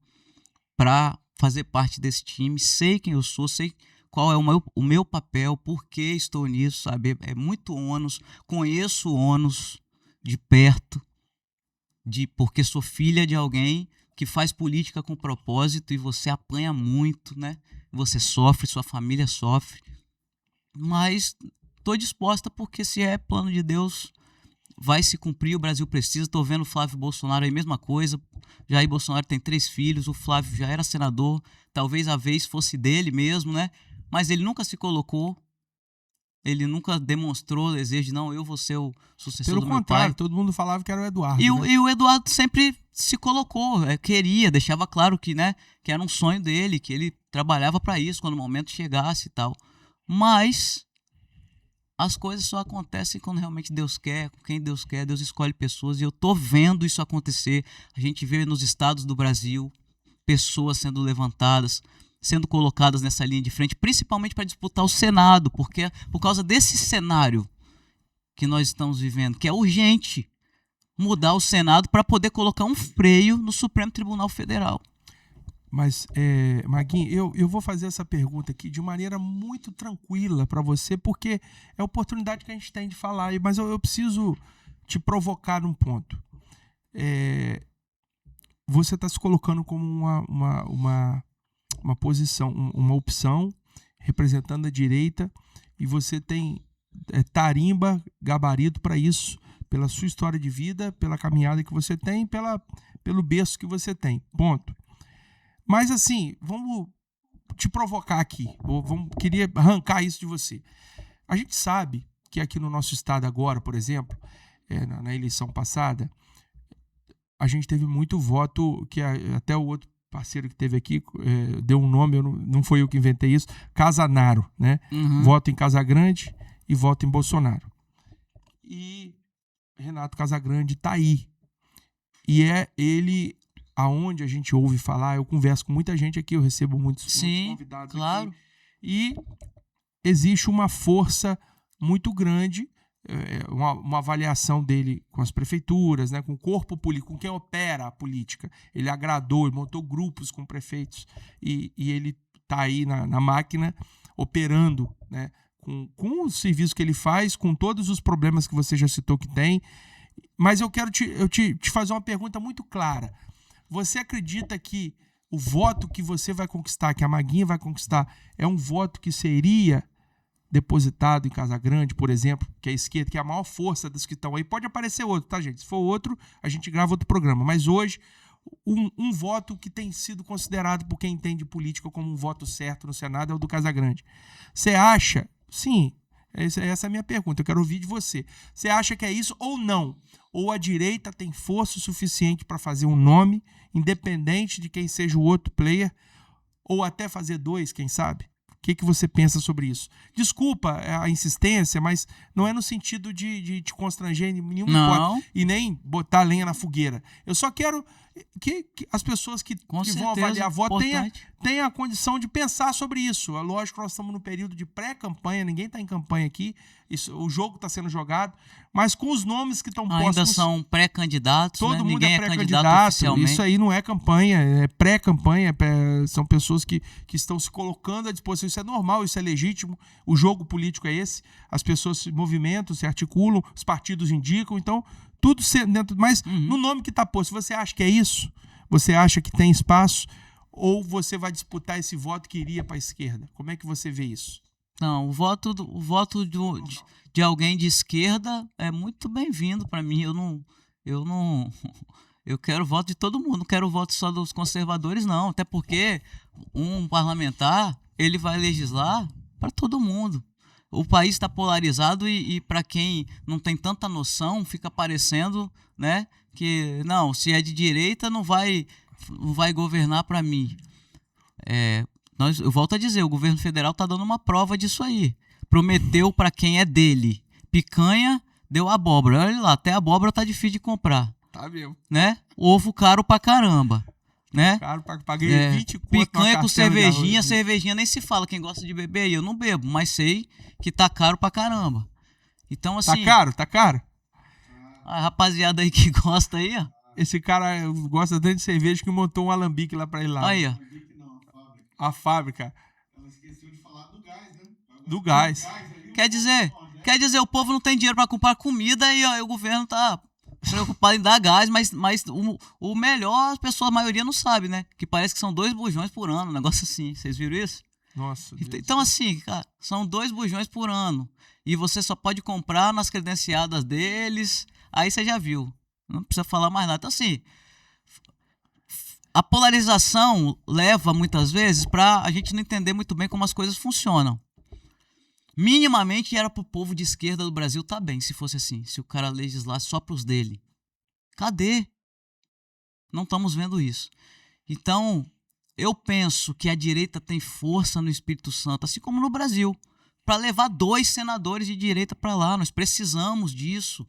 para fazer parte desse time. Sei quem eu sou, sei qual é o meu papel, por que estou nisso, sabe? É muito ônus, conheço o ônus de perto, porque sou filha de alguém que faz política com propósito e você apanha muito, né? Você sofre, sua família sofre. Mas estou disposta porque se é plano de Deus, vai se cumprir, o Brasil precisa. Estou vendo o Flávio Bolsonaro aí, mesma coisa. Jair Bolsonaro tem 3 filhos, o Flávio já era senador, talvez a vez fosse dele mesmo, né? Mas ele nunca se colocou, ele nunca demonstrou o desejo de, não, eu vou ser o sucessor do meu pai. Pelo contrário, todo mundo falava que era o Eduardo. E o Eduardo sempre se colocou, queria, deixava claro que, né, que era um sonho dele, que ele trabalhava para isso quando o momento chegasse e tal. Mas as coisas só acontecem quando realmente Deus quer, com quem Deus quer, Deus escolhe pessoas, e eu tô vendo isso acontecer. A gente vê nos estados do Brasil pessoas sendo levantadas, sendo colocadas nessa linha de frente, principalmente para disputar o Senado, porque é por causa desse cenário que nós estamos vivendo, que é urgente mudar o Senado para poder colocar um freio no Supremo Tribunal Federal. Mas, Maguinho, eu vou fazer essa pergunta aqui de maneira muito tranquila para você, porque é a oportunidade que a gente tem de falar, mas eu preciso te provocar num ponto. Você está se colocando como uma posição, uma opção, representando a direita, e você tem tarimba, gabarito para isso, pela sua história de vida, pela caminhada que você tem, pelo berço que você tem. Ponto. Mas assim, vamos te provocar aqui. Queria arrancar isso de você. A gente sabe que aqui no nosso estado agora, por exemplo, na eleição passada, a gente teve muito voto, que até o outro parceiro que teve aqui deu um nome, não foi eu que inventei isso, Casanaro, né? Uhum. Voto em Casagrande e voto em Bolsonaro. E Renato Casagrande está aí. E é ele aonde a gente ouve falar, eu converso com muita gente aqui, eu recebo muitos convidados claro. aqui. E existe uma força muito grande, uma avaliação dele com as prefeituras, né, com o corpo político, com quem opera a política. Ele agradou, ele montou grupos com prefeitos e ele está aí na máquina operando, né, com o serviço que ele faz, com todos os problemas que você já citou que tem. Mas eu quero te fazer uma pergunta muito clara. Você acredita que o voto que você vai conquistar, que a Maguinha vai conquistar, é um voto que seria depositado em Casagrande, por exemplo, que é a esquerda, que é a maior força dos que estão aí? Pode aparecer outro, tá, gente? Se for outro, a gente grava outro programa. Mas hoje, um voto que tem sido considerado por quem entende política como um voto certo no Senado é o do Casagrande. Você acha? Sim, essa é a minha pergunta, eu quero ouvir de você. Você acha que é isso ou não? Ou a direita tem força suficiente para fazer um nome, independente de quem seja o outro player, ou até fazer dois, quem sabe? O que você pensa sobre isso? Desculpa a insistência, mas não é no sentido de te constranger em nenhuma hipótese e nem botar lenha na fogueira. Eu só quero que as pessoas que vão avaliar voto tenham a condição de pensar sobre isso. É lógico que nós estamos no período de pré-campanha, ninguém está em campanha aqui, o jogo está sendo jogado, mas com os nomes que estão postos... Ainda são pré-candidatos, todo né? mundo Ninguém é pré-candidato, isso aí não é campanha, é pré-campanha, são pessoas que estão se colocando à disposição, isso é normal, isso é legítimo, o jogo político é esse, as pessoas se movimentam, se articulam, os partidos indicam, então... Tudo dentro, mas no nome que está posto, você acha que é isso? Você acha que tem espaço? Ou você vai disputar esse voto que iria para a esquerda? Como é que você vê isso? Não, o voto de alguém de esquerda é muito bem-vindo para mim. Eu quero o voto de todo mundo, não quero o voto só dos conservadores, não. Até porque um parlamentar, ele vai legislar para todo mundo. O país está polarizado e para quem não tem tanta noção, fica parecendo, né, que não, se é de direita não vai governar para mim. Eu volto a dizer, o governo federal está dando uma prova disso aí. Prometeu para quem é dele. Picanha, deu abóbora. Olha lá, até a abóbora tá difícil de comprar. Tá mesmo. Né? Ovo caro pra caramba. Né? Caro, paguei 20 conto. Picanha com cervejinha nem se fala. Quem gosta de beber aí, eu não bebo, mas sei que tá caro pra caramba. Então, assim. Tá caro? A rapaziada aí que gosta aí, ó. Esse cara gosta tanto de cerveja que montou um alambique lá pra ir lá. Aí, ó. A fábrica. Ela esqueceu de falar do gás, né? Do gás. Quer dizer, o povo não tem dinheiro pra comprar comida e ó, o governo tá preocupado em dar gás, mas o melhor, a maioria não sabe, né? Que parece que são 2 bujões por ano, um negócio assim. Vocês viram isso? Nossa. Então, assim, cara, são 2 bujões por ano. E você só pode comprar nas credenciadas deles. Aí você já viu. Não precisa falar mais nada. Então, assim, a polarização leva, muitas vezes, pra a gente não entender muito bem como as coisas funcionam. Minimamente era pro povo de esquerda do Brasil tá bem, se fosse assim. Se o cara legislasse só pros dele. Cadê? Não estamos vendo isso. Então, eu penso que a direita tem força no Espírito Santo, assim como no Brasil. para levar 2 senadores de direita para lá. Nós precisamos disso.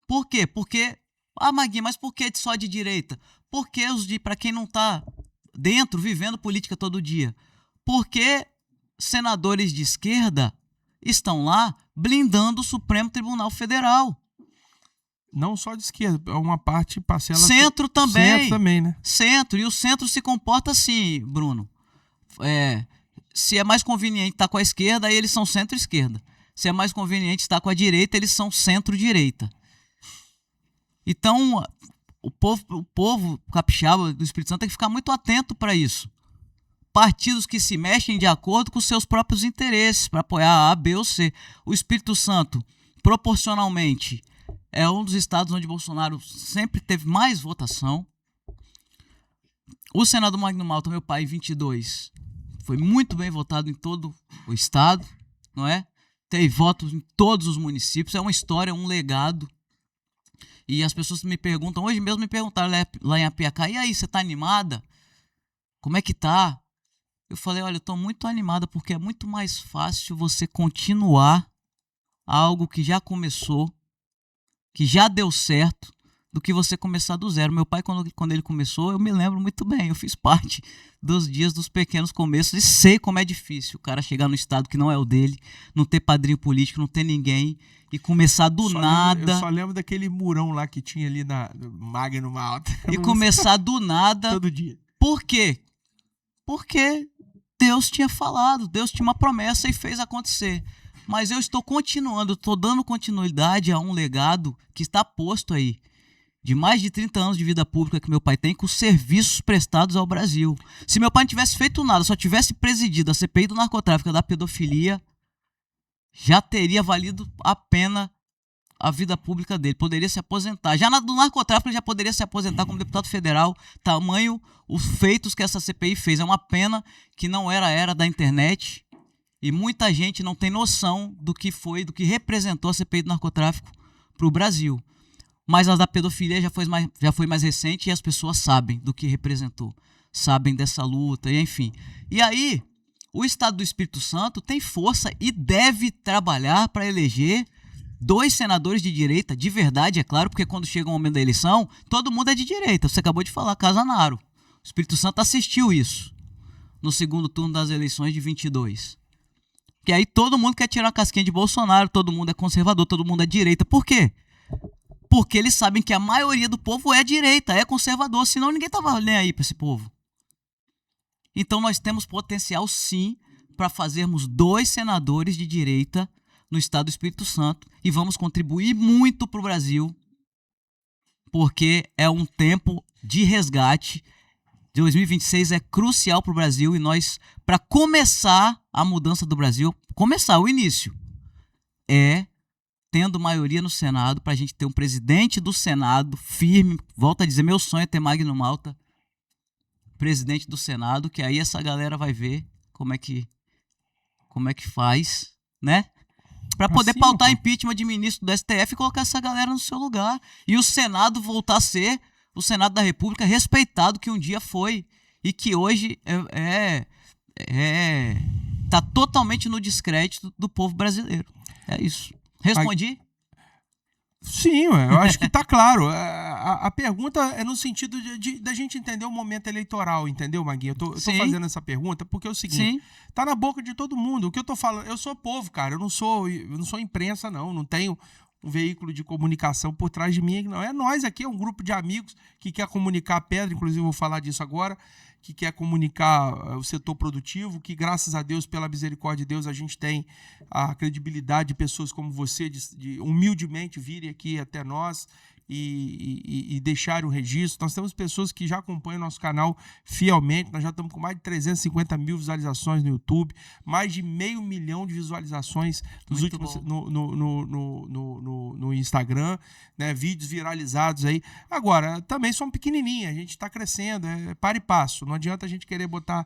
Por quê? Porque, Maguinha, mas por que só de direita? Porque para quem não está dentro, vivendo política todo dia, porque senadores de esquerda estão lá blindando o Supremo Tribunal Federal. Não só de esquerda, uma parcela... Centro também. Centro também, né? Centro. E o centro se comporta assim, Bruno. Se é mais conveniente estar com a esquerda, aí eles são centro-esquerda. Se é mais conveniente estar com a direita, eles são centro-direita. Então, o povo capixaba do Espírito Santo tem que ficar muito atento para isso. Partidos que se mexem de acordo com seus próprios interesses para apoiar A, B ou C. O Espírito Santo, proporcionalmente, é um dos estados onde Bolsonaro sempre teve mais votação. O senador Magno Malta, meu pai, em 22, foi muito bem votado em todo o estado, não é? Teve votos em todos os municípios. É uma história, um legado. E as pessoas me perguntam, hoje mesmo me perguntaram lá em Apiacá, e aí, você tá animada? Como é que tá? Eu falei, olha, eu tô muito animada porque é muito mais fácil você continuar algo que já começou, que já deu certo, do que você começar do zero. Meu pai, quando ele começou, eu me lembro muito bem, eu fiz parte dos dias dos pequenos começos e sei como é difícil o cara chegar no estado que não é o dele, não ter padrinho político, não ter ninguém e começar do nada. Eu só lembro daquele murão lá que tinha ali na Magno Malta. E começar do nada. Todo dia. Por quê? Porque Deus tinha falado, Deus tinha uma promessa e fez acontecer. Mas eu estou continuando, estou dando continuidade a um legado que está posto aí, de mais de 30 anos de vida pública que meu pai tem, com serviços prestados ao Brasil. Se meu pai não tivesse feito nada, só tivesse presidido a CPI do narcotráfico, da pedofilia, já teria valido a pena a vida pública dele, poderia se aposentar. Já do narcotráfico ele já poderia se aposentar como deputado federal, tamanho os feitos que essa CPI fez. É uma pena que não era a era da internet e muita gente não tem noção do que foi, do que representou a CPI do narcotráfico para o Brasil. Mas a da pedofilia já foi mais recente e as pessoas sabem do que representou, sabem dessa luta, e enfim. E aí, o Estado do Espírito Santo tem força e deve trabalhar para eleger 2 senadores de direita, de verdade, é claro, porque quando chega o momento da eleição, todo mundo é de direita. Você acabou de falar, Casanaro. O Espírito Santo assistiu isso no segundo turno das eleições de 22. Que aí todo mundo quer tirar a casquinha de Bolsonaro, todo mundo é conservador, todo mundo é direita. Por quê? Porque eles sabem que a maioria do povo é direita, é conservador, senão ninguém tava nem aí para esse povo. Então nós temos potencial sim para fazermos 2 senadores de direita no estado do Espírito Santo e vamos contribuir muito para o Brasil, porque é um tempo de resgate. 2026 é crucial para o Brasil e nós, para começar a mudança do Brasil, começar o início, tendo maioria no Senado, para a gente ter um presidente do Senado firme. Volto a dizer, meu sonho é ter Magno Malta presidente do Senado, que aí essa galera vai ver como é que faz, né? Para poder pautar impeachment de ministro do STF e colocar essa galera no seu lugar. E o Senado voltar a ser o Senado da República respeitado que um dia foi e que hoje tá totalmente no descrédito do povo brasileiro. É isso. Respondi? Sim, eu acho que tá claro. A pergunta é no sentido da gente entender o momento eleitoral, entendeu, Maguinha? Eu tô fazendo essa pergunta porque é o seguinte, tá na boca de todo mundo. O que eu tô falando, eu sou povo, cara, eu não sou imprensa, não tenho um veículo de comunicação por trás de mim, não. É nós aqui, é um grupo de amigos que quer comunicar a pedra, inclusive vou falar disso agora, que quer comunicar o setor produtivo, que graças a Deus, pela misericórdia de Deus, a gente tem a credibilidade de pessoas como você, de humildemente virem aqui até nós e deixarem o registro. Nós temos pessoas que já acompanham o nosso canal fielmente, nós já estamos com mais de 350 mil visualizações no YouTube, mais de 500 mil de visualizações nos últimos no Instagram, né? Vídeos viralizados aí. Agora, também somos pequenininhos, a gente está crescendo, para e passo. Não adianta a gente querer botar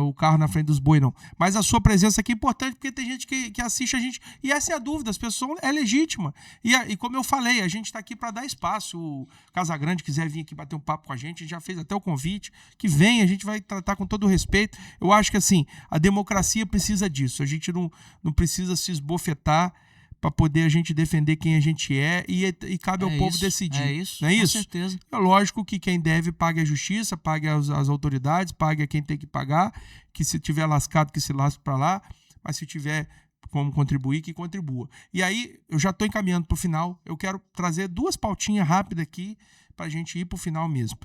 o carro na frente dos boi, não. Mas a sua presença aqui é importante porque tem gente que assiste a gente. E essa é a dúvida, as pessoas é legítima. E como eu falei, a gente está aqui para dar espaço. O Casagrande quiser vir aqui bater um papo com a gente já fez até o convite. Que vem, a gente vai tratar com todo o respeito. Eu acho que assim, a democracia precisa disso. A gente não precisa se esbofetar para poder a gente defender quem a gente é e cabe ao povo decidir. É isso, não é isso? Com certeza. É lógico que quem deve pague a justiça, pague as autoridades, pague a quem tem que pagar, que se tiver lascado, que se lasque para lá, mas se tiver como contribuir, que contribua. E aí, eu já estou encaminhando para o final, eu quero trazer 2 pautinhas rápidas aqui para a gente ir para o final mesmo.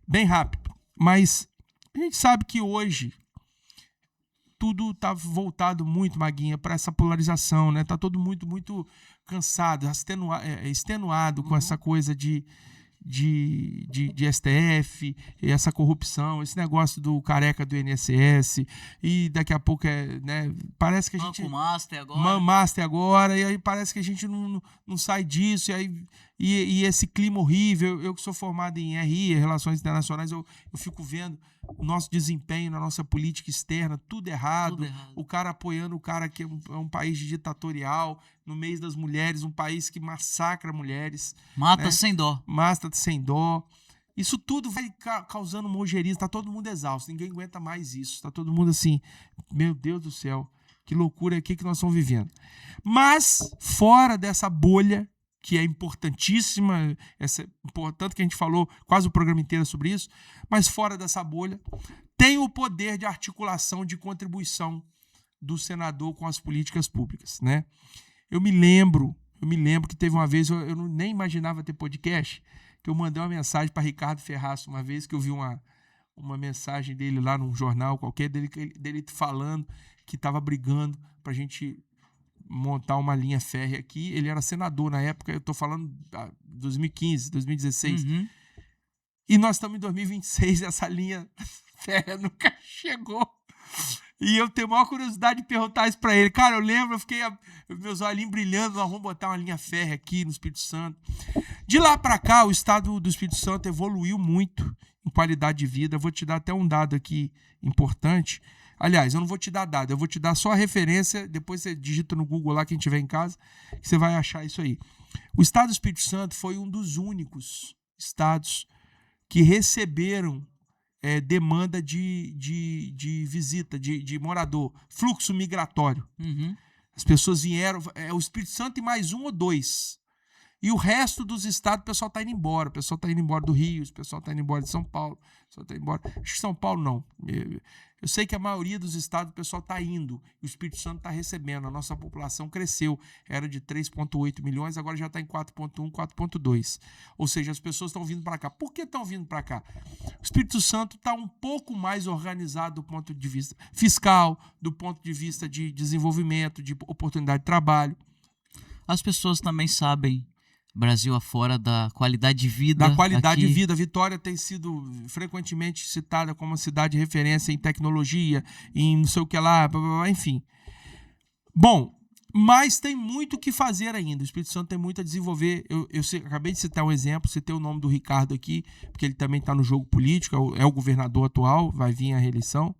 Bem rápido, mas a gente sabe que hoje tudo está voltado muito, Maguinha, para essa polarização, né? Tá todo muito cansado, extenuado com essa coisa de STF, e essa corrupção, esse negócio do careca do INSS, e daqui a pouco né, parece que a gente... Master agora, e aí parece que a gente não sai disso, e esse clima horrível. Eu que sou formado em RI, Relações Internacionais, eu fico vendo o nosso desempenho na nossa política externa, tudo errado. O cara apoiando o cara que é um país ditatorial, no mês das mulheres, um país que massacra mulheres. Mata né? sem dó. Mata sem dó. Isso tudo vai causando uma ojeriza, tá todo mundo exausto, ninguém aguenta mais isso. Tá todo mundo assim, meu Deus do céu, que loucura aqui que nós estamos vivendo. Mas, fora dessa bolha, que é importantíssima, tanto que a gente falou quase o programa inteiro sobre isso, mas fora dessa bolha, tem o poder de articulação, de contribuição do senador com as políticas públicas, né? Eu me lembro que teve uma vez, eu nem imaginava ter podcast, que eu mandei uma mensagem para Ricardo Ferraz uma vez, que eu vi uma mensagem dele lá num jornal qualquer, dele falando que estava brigando para a gente montar uma linha férrea aqui. Ele era senador na época, eu estou falando de 2015, 2016. Uhum. E nós estamos em 2026 e essa linha férrea nunca chegou. E eu tenho a maior curiosidade de perguntar isso para ele. Cara, eu lembro, eu fiquei meus olhinhos brilhando, nós vamos botar uma linha férrea aqui no Espírito Santo. De lá para cá, o estado do Espírito Santo evoluiu muito em qualidade de vida. Eu vou te dar até um dado aqui importante. Aliás, eu não vou te dar dado, eu vou te dar só a referência, depois você digita no Google lá, quem tiver em casa, que você vai achar isso aí. O estado do Espírito Santo foi um dos únicos estados que receberam demanda de visita, de morador, fluxo migratório. Uhum. As pessoas vieram, o Espírito Santo e mais 1 ou 2. E o resto dos estados, o pessoal está indo embora. O pessoal está indo embora do Rio, o pessoal está indo embora de São Paulo. O pessoal tá indo embora. Acho que São Paulo não. Eu sei que a maioria dos estados o pessoal está indo. E o Espírito Santo está recebendo. A nossa população cresceu. Era de 3,8 milhões, agora já está em 4,1, 4,2. Ou seja, as pessoas estão vindo para cá. Por que estão vindo para cá? O Espírito Santo está um pouco mais organizado do ponto de vista fiscal, do ponto de vista de desenvolvimento, de oportunidade de trabalho. As pessoas também sabem, Brasil afora, da qualidade de vida. Da qualidade aqui. de vida. Vitória tem sido frequentemente citada como uma cidade de referência em tecnologia, em não sei o que lá, enfim. Bom, mas tem muito o que fazer ainda. O Espírito Santo tem muito a desenvolver. Eu acabei de citar um exemplo, citei o nome do Ricardo aqui, porque ele também está no jogo político, é o governador atual, vai vir a reeleição.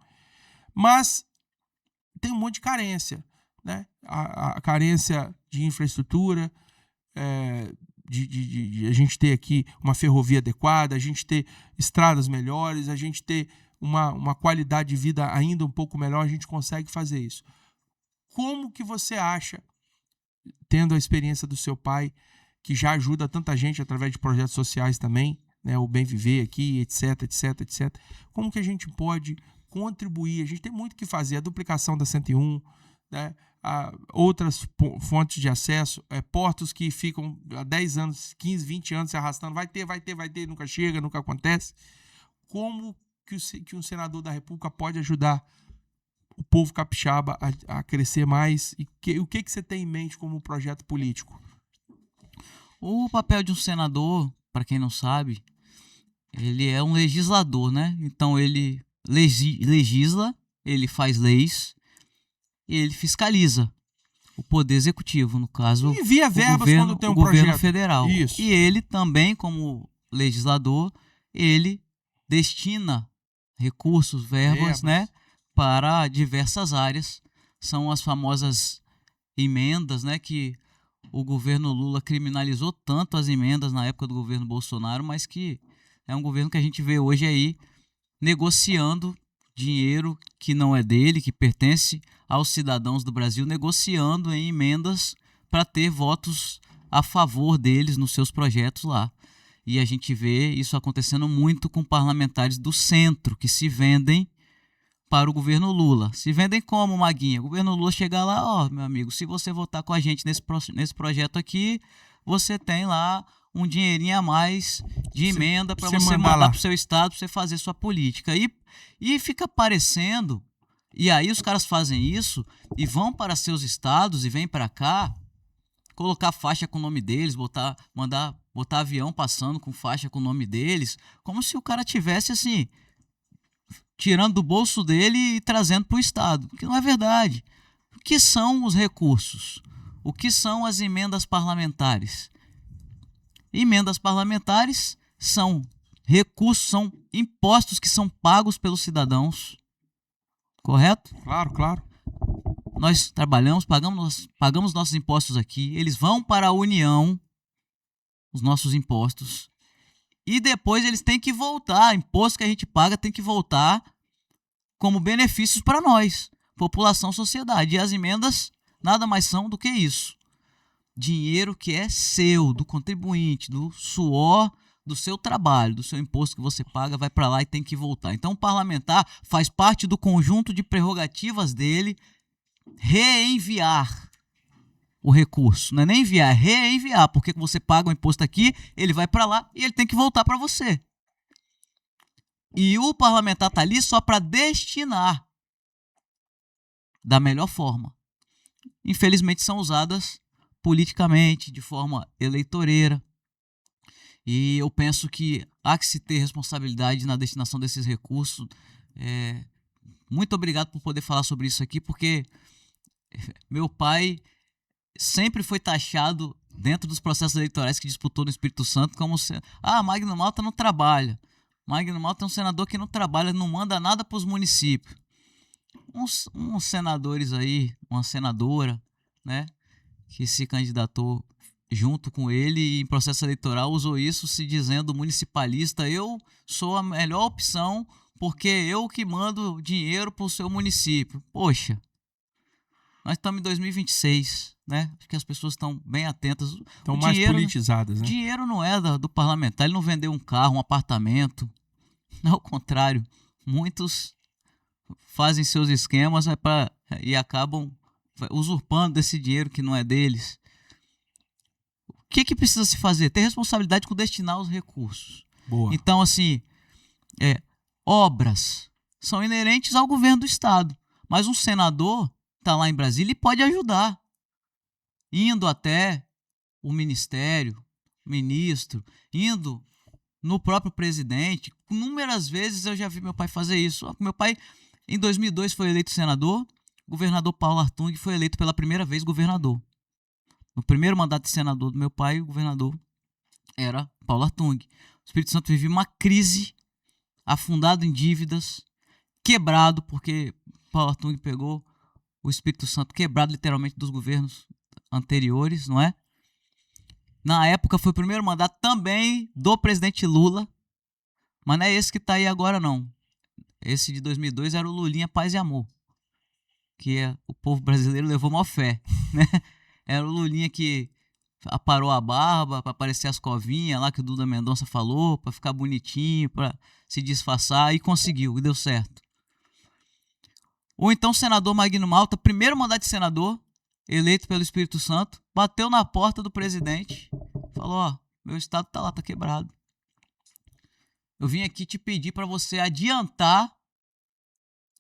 Mas tem um monte de carência, né? A carência de infraestrutura, de a gente ter aqui uma ferrovia adequada, a gente ter estradas melhores, a gente ter uma qualidade de vida ainda um pouco melhor, a gente consegue fazer isso. Como que você acha, tendo a experiência do seu pai, que já ajuda tanta gente através de projetos sociais também, né, o Bem Viver aqui, etc, como que a gente pode contribuir? A gente tem muito o que fazer, a duplicação da 101, né, outras fontes de acesso, portos que ficam há 10 anos, 15, 20 anos se arrastando, vai ter, nunca chega, nunca acontece. Como que um senador da República pode ajudar o povo capixaba a crescer mais? E o que você tem em mente como projeto político? O papel de um senador, para quem não sabe, ele é um legislador, né? Então ele legisla, ele faz leis, e ele fiscaliza o poder executivo, no caso, envia verbas quando tem um projeto. Governo federal. Isso. E ele também, como legislador, ele destina recursos, verbas, né, para diversas áreas. São as famosas emendas, né, que o governo Lula criminalizou tanto as emendas na época do governo Bolsonaro, mas que é um governo que a gente vê hoje aí negociando dinheiro que não é dele, que pertence aos cidadãos do Brasil, negociando em emendas para ter votos a favor deles nos seus projetos lá. E a gente vê isso acontecendo muito com parlamentares do centro, que se vendem para o governo Lula. Se vendem como, Maguinha? O governo Lula chega lá, ó, meu amigo, se você votar com a gente nesse projeto aqui, você tem lá um dinheirinho a mais de emenda para você mandar para o seu estado, para você fazer sua política. E fica parecendo, e aí os caras fazem isso e vão para seus estados e vêm para cá, colocar faixa com o nome deles, botar avião passando com faixa com o nome deles, como se o cara tivesse assim, tirando do bolso dele e trazendo para o estado, que não é verdade. O que são os recursos? O que são as emendas parlamentares? Emendas parlamentares são recursos, são impostos que são pagos pelos cidadãos. Correto? Claro. Nós trabalhamos, pagamos nossos impostos aqui, eles vão para a União, os nossos impostos, e depois eles têm que voltar, imposto que a gente paga tem que voltar como benefícios para nós, população, sociedade. E as emendas nada mais são do que isso. Dinheiro que é seu, do contribuinte, do suor do seu trabalho, do seu imposto que você paga, vai para lá e tem que voltar. Então o parlamentar faz parte do conjunto de prerrogativas dele reenviar o recurso. Não é nem enviar, é reenviar, porque você paga o imposto aqui, ele vai para lá e ele tem que voltar para você. E o parlamentar está ali só para destinar da melhor forma. Infelizmente são usadas politicamente, de forma eleitoreira. E eu penso que há que se ter responsabilidade na destinação desses recursos. Muito obrigado por poder falar sobre isso aqui, porque meu pai sempre foi taxado dentro dos processos eleitorais que disputou no Espírito Santo como Magno Malta não trabalha. Magno Malta é um senador que não trabalha, não manda nada para os municípios. Uns senadores aí, uma senadora, né, que se candidatou junto com ele e em processo eleitoral usou isso se dizendo municipalista. Eu sou a melhor opção porque eu que mando dinheiro para o seu município. Poxa, nós estamos em 2026, né? Acho que as pessoas estão bem atentas. Estão mais politizadas, né? Dinheiro não é do parlamentar, ele não vendeu um carro, um apartamento. Ao contrário, muitos fazem seus esquemas e acabam usurpando esse dinheiro que não é deles. O que precisa se fazer? Ter responsabilidade com destinar os recursos. Boa. Então, assim, obras são inerentes ao governo do estado, mas um senador está lá em Brasília e pode ajudar, indo até o ministério, ministro, indo no próprio presidente. Inúmeras vezes eu já vi meu pai fazer isso. Meu pai, em 2002, foi eleito senador. O governador Paulo Artung foi eleito pela primeira vez governador. No primeiro mandato de senador do meu pai, o governador era Paulo Artung. O Espírito Santo vivia uma crise, afundado em dívidas, quebrado, porque Paulo Artung pegou o Espírito Santo quebrado literalmente dos governos anteriores, não é? Na época foi o primeiro mandato também do presidente Lula, mas não é esse que está aí agora não. Esse de 2002 era o Lulinha Paz e Amor, que o povo brasileiro levou maior fé, né? Era o Lulinha que aparou a barba para aparecer as covinhas lá que o Duda Mendonça falou, para ficar bonitinho, para se disfarçar, e conseguiu, e deu certo. Ou então o senador Magno Malta, primeiro mandato de senador, eleito pelo Espírito Santo, bateu na porta do presidente, falou: meu estado tá lá, tá quebrado. Eu vim aqui te pedir para você adiantar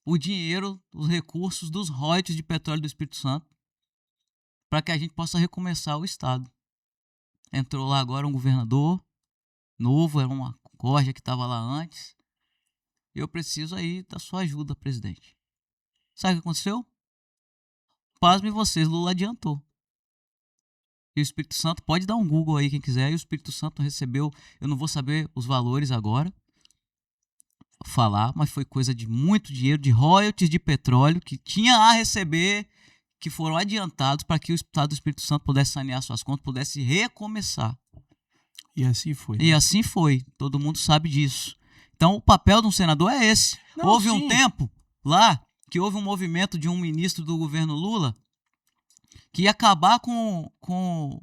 o dinheiro, os recursos dos royalties de petróleo do Espírito Santo, para que a gente possa recomeçar o estado. Entrou lá agora um governador novo, era uma corja que estava lá antes. Eu preciso aí da sua ajuda, presidente. Sabe o que aconteceu? Pasmem vocês, Lula adiantou. E o Espírito Santo, pode dar um Google aí quem quiser, e o Espírito Santo recebeu, eu não vou saber os valores agora, falar, mas foi coisa de muito dinheiro, de royalties de petróleo que tinha a receber, que foram adiantados para que o Estado do Espírito Santo pudesse sanear suas contas, pudesse recomeçar. E assim foi. E assim foi, todo mundo sabe disso. Então o papel de um senador é esse. Não, houve sim. um tempo lá que houve um movimento de um ministro do governo Lula que ia acabar com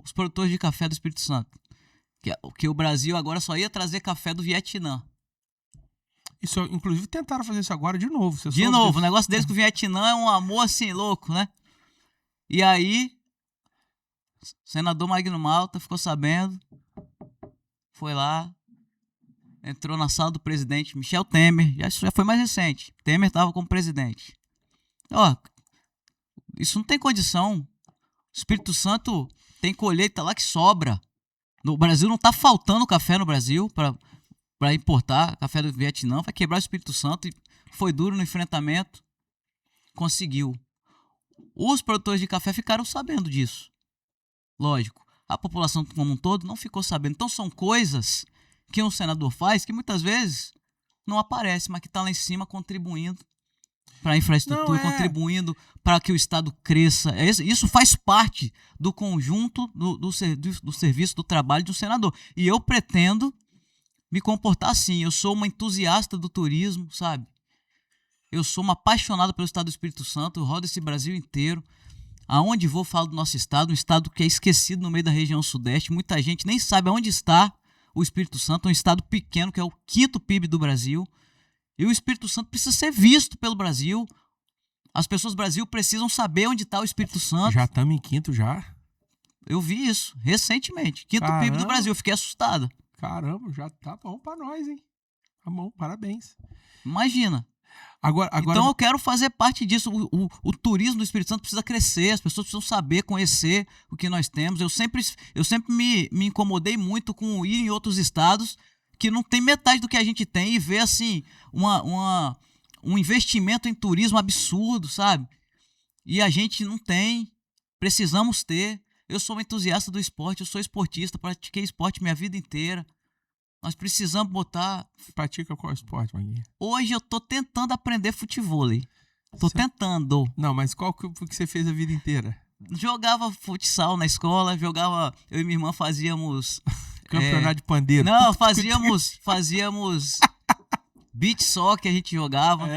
os produtores de café do Espírito Santo. Que o Brasil agora só ia trazer café do Vietnã. Isso, inclusive, tentaram fazer isso agora de novo. Você De soube novo, disso? o negócio deles com o Vietnã é um amor assim, louco, né? E aí, o senador Magno Malta ficou sabendo, foi lá, entrou na sala do presidente Michel Temer, isso já foi mais recente. Temer estava como presidente. Ó, isso não tem condição. O Espírito Santo tem colheita lá que sobra. No Brasil não está faltando café no Brasil para importar café do Vietnã, vai quebrar o Espírito Santo e foi duro no enfrentamento. Conseguiu. Os produtores de café ficaram sabendo disso. Lógico, a população como um todo não ficou sabendo. Então são coisas que um senador faz que muitas vezes não aparece, mas que está lá em cima contribuindo para a infraestrutura, contribuindo para que o Estado cresça. Isso faz parte do conjunto do serviço, do trabalho de um senador. E eu pretendo me comportar assim. Eu sou uma entusiasta do turismo, sabe? Eu sou uma apaixonada pelo Estado do Espírito Santo. Eu rodo esse Brasil inteiro. Aonde vou, falo do nosso estado, um estado que é esquecido no meio da região sudeste. Muita gente nem sabe aonde está o Espírito Santo, um estado pequeno, que é o 5º PIB do Brasil. E o Espírito Santo precisa ser visto pelo Brasil. As pessoas do Brasil precisam saber onde está o Espírito Santo. Já estamos em 5º já? Eu vi isso recentemente. 5º Caramba. PIB do Brasil, eu fiquei assustada. Caramba, já tá bom pra nós, hein? Tá bom, parabéns. Imagina. Agora... Então eu quero fazer parte disso. O turismo do Espírito Santo precisa crescer, as pessoas precisam saber, conhecer o que nós temos. Eu sempre me incomodei muito com ir em outros estados que não tem metade do que a gente tem e ver assim um investimento em turismo absurdo, sabe? E a gente não tem, precisamos ter. Eu sou um entusiasta do esporte, eu sou esportista, pratiquei esporte minha vida inteira. Nós precisamos botar... Pratica qual esporte, Maguinha? Hoje eu tô tentando aprender futevôlei. Tô tentando. Não, mas qual que você fez a vida inteira? Jogava futsal na escola, eu e minha irmã fazíamos... Campeonato de pandeiro. Não, fazíamos beach soccer, a gente jogava.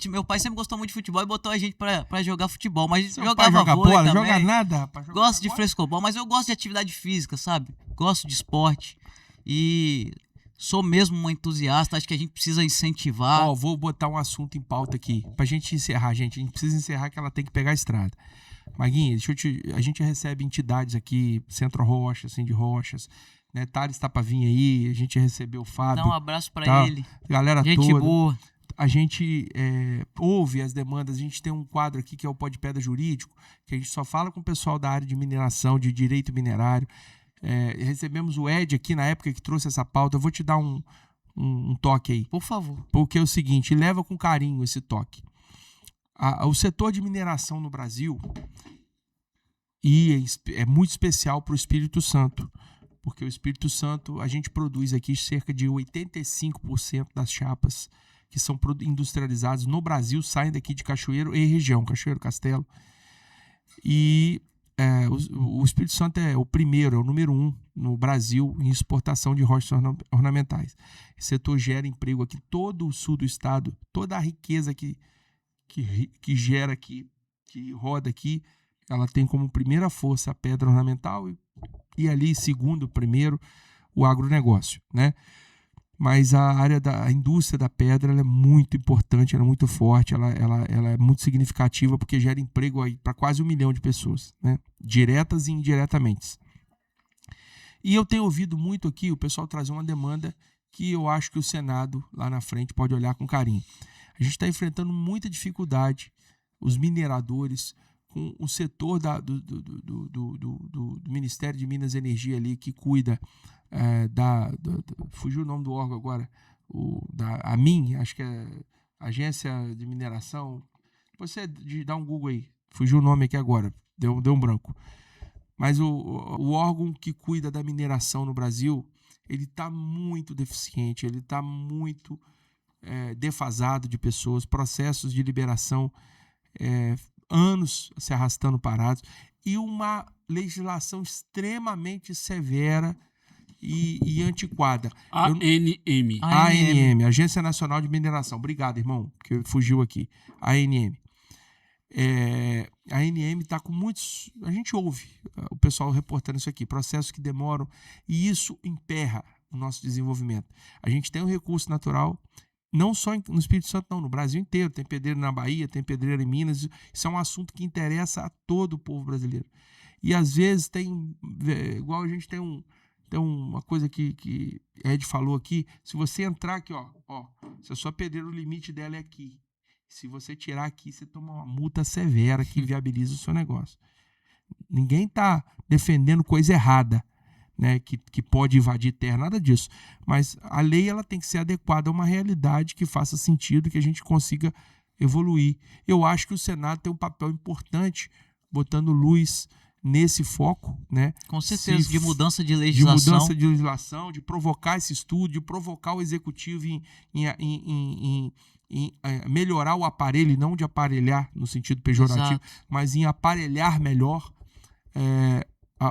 Meu pai sempre gostou muito de futebol e botou a gente pra jogar futebol, mas Seu jogava pai joga vôlei bola, também. joga nada, rapaz. Gosto de frescobol, mas eu gosto de atividade física, sabe? Gosto de esporte. E sou mesmo um entusiasta, acho que a gente precisa incentivar. Ó, vou botar um assunto em pauta aqui, pra gente encerrar, gente. A gente precisa encerrar que ela tem que pegar a estrada. Maguinha, a gente recebe entidades aqui, Centro Rocha, Cindy Rochas, né? Thales tá pra vir aí, a gente recebeu o Fábio. Dá um abraço pra ele. Galera gente toda. boa. A gente ouve as demandas, a gente tem um quadro aqui que é o Pode Pedra Jurídico, que a gente só fala com o pessoal da área de mineração, de direito minerário. Recebemos o Ed aqui na época que trouxe essa pauta. Eu vou te dar um toque aí. Por favor. Porque é o seguinte, leva com carinho esse toque. O setor de mineração no Brasil é muito especial para o Espírito Santo. Porque o Espírito Santo, a gente produz aqui cerca de 85% das chapas que são industrializadas no Brasil, saem daqui de Cachoeiro e região, Cachoeiro, Castelo. E o Espírito Santo é o primeiro, é o número 1 no Brasil em exportação de rochas ornamentais. Esse setor gera emprego aqui, todo o sul do estado, toda a riqueza que gera aqui, que roda aqui, ela tem como primeira força a pedra ornamental e ali, segundo, primeiro, o agronegócio, né? Mas a área da indústria da pedra ela é muito importante, ela é muito forte, ela é muito significativa porque gera emprego para quase 1 milhão de pessoas, né? Diretas e indiretamente. E eu tenho ouvido muito aqui o pessoal trazer uma demanda que eu acho que o Senado lá na frente pode olhar com carinho. A gente está enfrentando muita dificuldade, os mineradores, com o setor do Ministério de Minas e Energia ali que cuida fugiu o nome do órgão agora, da AMIN, acho que é Agência de Mineração. Você dá um Google aí, fugiu o nome aqui agora, deu um branco. Mas o órgão que cuida da mineração no Brasil, ele está muito deficiente, ele está muito defasado de pessoas, processos de liberação anos se arrastando parados e uma legislação extremamente severa e antiquada. ANM, Agência Nacional de Mineração. Obrigado, irmão, que fugiu aqui. ANM. A ANM está com muitos... A gente ouve o pessoal reportando isso aqui, processos que demoram, e isso emperra o nosso desenvolvimento. A gente tem um recurso natural, não só no Espírito Santo, não, no Brasil inteiro. Tem pedreiro na Bahia, tem pedreiro em Minas. Isso é um assunto que interessa a todo o povo brasileiro. E às vezes tem... Igual a gente tem uma coisa que Ed falou aqui. Se você entrar aqui, ó, se a sua pedreira, o limite dela é aqui. Se você tirar aqui, você toma uma multa severa que inviabiliza o seu negócio. Ninguém está defendendo coisa errada, né, que pode invadir terra, nada disso. Mas a lei ela tem que ser adequada a uma realidade que faça sentido, que a gente consiga evoluir. Eu acho que o Senado tem um papel importante, botando luz nesse foco, né? Com certeza, de mudança de legislação. De mudança de legislação, de provocar esse estudo, de provocar o executivo em melhorar o aparelho, e não de aparelhar no sentido pejorativo, mas em aparelhar melhor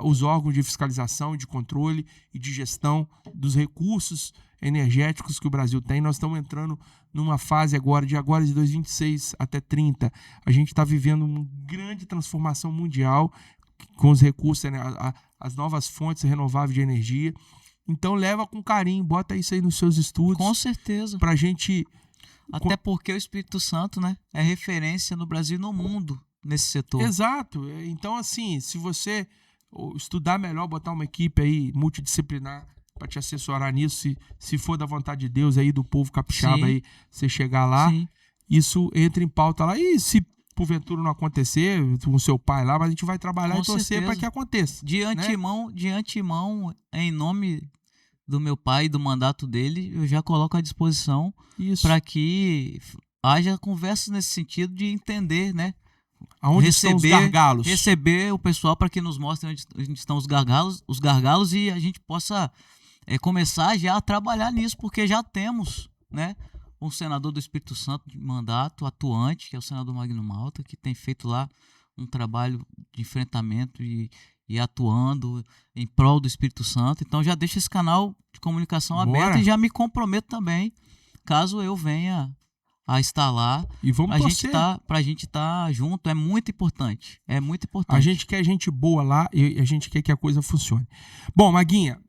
os órgãos de fiscalização, de controle e de gestão dos recursos energéticos que o Brasil tem. Nós estamos entrando numa fase agora de 2026 até 30. A gente está vivendo uma grande transformação mundial com os recursos, né, as novas fontes renováveis de energia. Então leva com carinho, bota isso aí nos seus estudos. Com certeza. Pra gente... Até porque o Espírito Santo, né, é referência no Brasil e no mundo nesse setor. Exato. Então, assim, se você estudar melhor, botar uma equipe aí multidisciplinar para te assessorar nisso, se for da vontade de Deus aí, do povo capixaba, sim, aí, você chegar lá, sim, isso entra em pauta lá. E se porventura não acontecer com o seu pai lá, mas a gente vai trabalhar e torcer para que aconteça. De antemão, em nome do meu pai e do mandato dele, eu já coloco à disposição para que haja conversas nesse sentido de entender, né? Aonde estão os gargalos? Receber o pessoal para que nos mostre onde estão os gargalos e a gente possa começar já a trabalhar nisso, porque já temos, né, um senador do Espírito Santo de mandato atuante, que é o senador Magno Malta, que tem feito lá um trabalho de enfrentamento e atuando em prol do Espírito Santo. Então já deixo esse canal de comunicação aberto e já me comprometo também, caso eu venha a estar lá, e vamos torcer. Pra gente estar junto. É muito importante. É muito importante. A gente quer gente boa lá e a gente quer que a coisa funcione. Bom, Maguinha,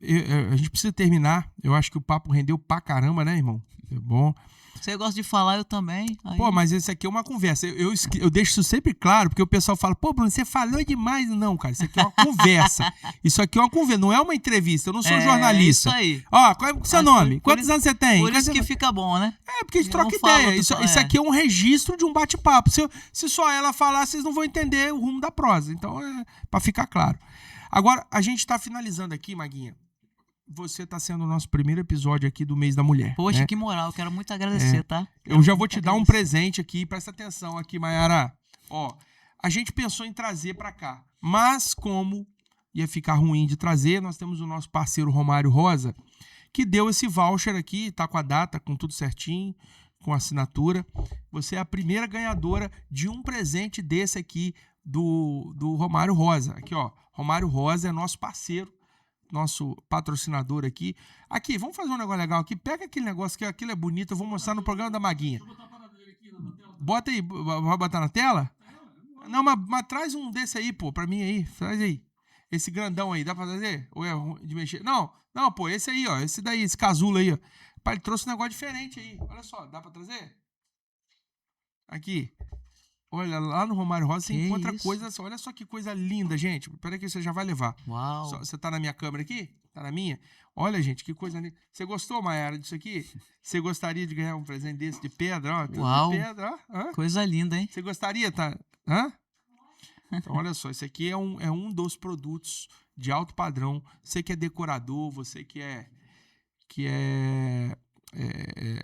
a gente precisa terminar. Eu acho que o papo rendeu pra caramba, né, irmão? É bom. Você gosta de falar, eu também. Aí... Pô, mas esse aqui é uma conversa. Eu deixo isso sempre claro, porque o pessoal fala, pô, Bruno, você falou demais. Não, cara, isso aqui é uma conversa. Isso aqui é uma conversa, não é uma entrevista. Eu não sou jornalista. Isso aí. Ó, qual é o seu nome? Quantos anos você tem? Por isso que fica bom, né? Porque a gente troca ideia. Isso aqui é um registro de um bate-papo. Se só ela falar, vocês não vão entender o rumo da prosa. Então, pra ficar claro. Agora, a gente tá finalizando aqui, Maguinha. Você está sendo o nosso primeiro episódio aqui do Mês da Mulher. Poxa, né? Que moral. Eu quero muito agradecer, tá? Eu já vou te dar um presente aqui. Presta atenção aqui, Mayara. Ó, a gente pensou em trazer para cá, mas como ia ficar ruim de trazer, nós temos o nosso parceiro Romário Rosa, que deu esse voucher aqui, tá com a data, com tudo certinho, com a assinatura. Você é a primeira ganhadora de um presente desse aqui do Romário Rosa. Aqui, ó. Romário Rosa é nosso parceiro, nosso patrocinador aqui. Aqui, vamos fazer um negócio legal aqui. Pega aquele negócio que aquilo é bonito. Eu vou mostrar no programa da Maguinha. Deixa eu botar a parada dele aqui na tela. Bota aí. Vai botar na tela? Não, mas traz um desse aí, pô, pra mim aí. Traz aí. Esse grandão aí, dá pra trazer? Ou é ruim de mexer? Não, pô, esse aí, ó. Esse daí, esse casulo aí, ó. Pai, ele trouxe um negócio diferente aí. Olha só, dá pra trazer? Aqui. Olha, lá no Romário Rosa você encontra coisas... Olha só que coisa linda, gente. Espera que você já vai levar. Uau. Você tá na minha câmera aqui? Tá na minha? Olha, gente, que coisa linda. Você gostou, Mayara, disso aqui? Você gostaria de ganhar um presente desse de pedra? Ó, uau. De pedra, ó. Coisa linda, hein? Você gostaria, tá? Hã? Então, olha só. Esse aqui é um dos produtos de alto padrão. Você que é decorador, você que é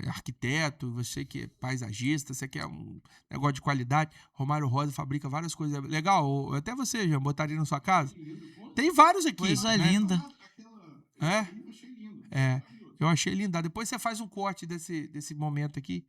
arquiteto, você que é paisagista, você quer um negócio de qualidade, Romário Rosa fabrica várias coisas. Legal, até você já botaria na sua casa. Tem vários aqui. Coisa linda. Eu achei linda. Depois você faz um corte desse momento aqui.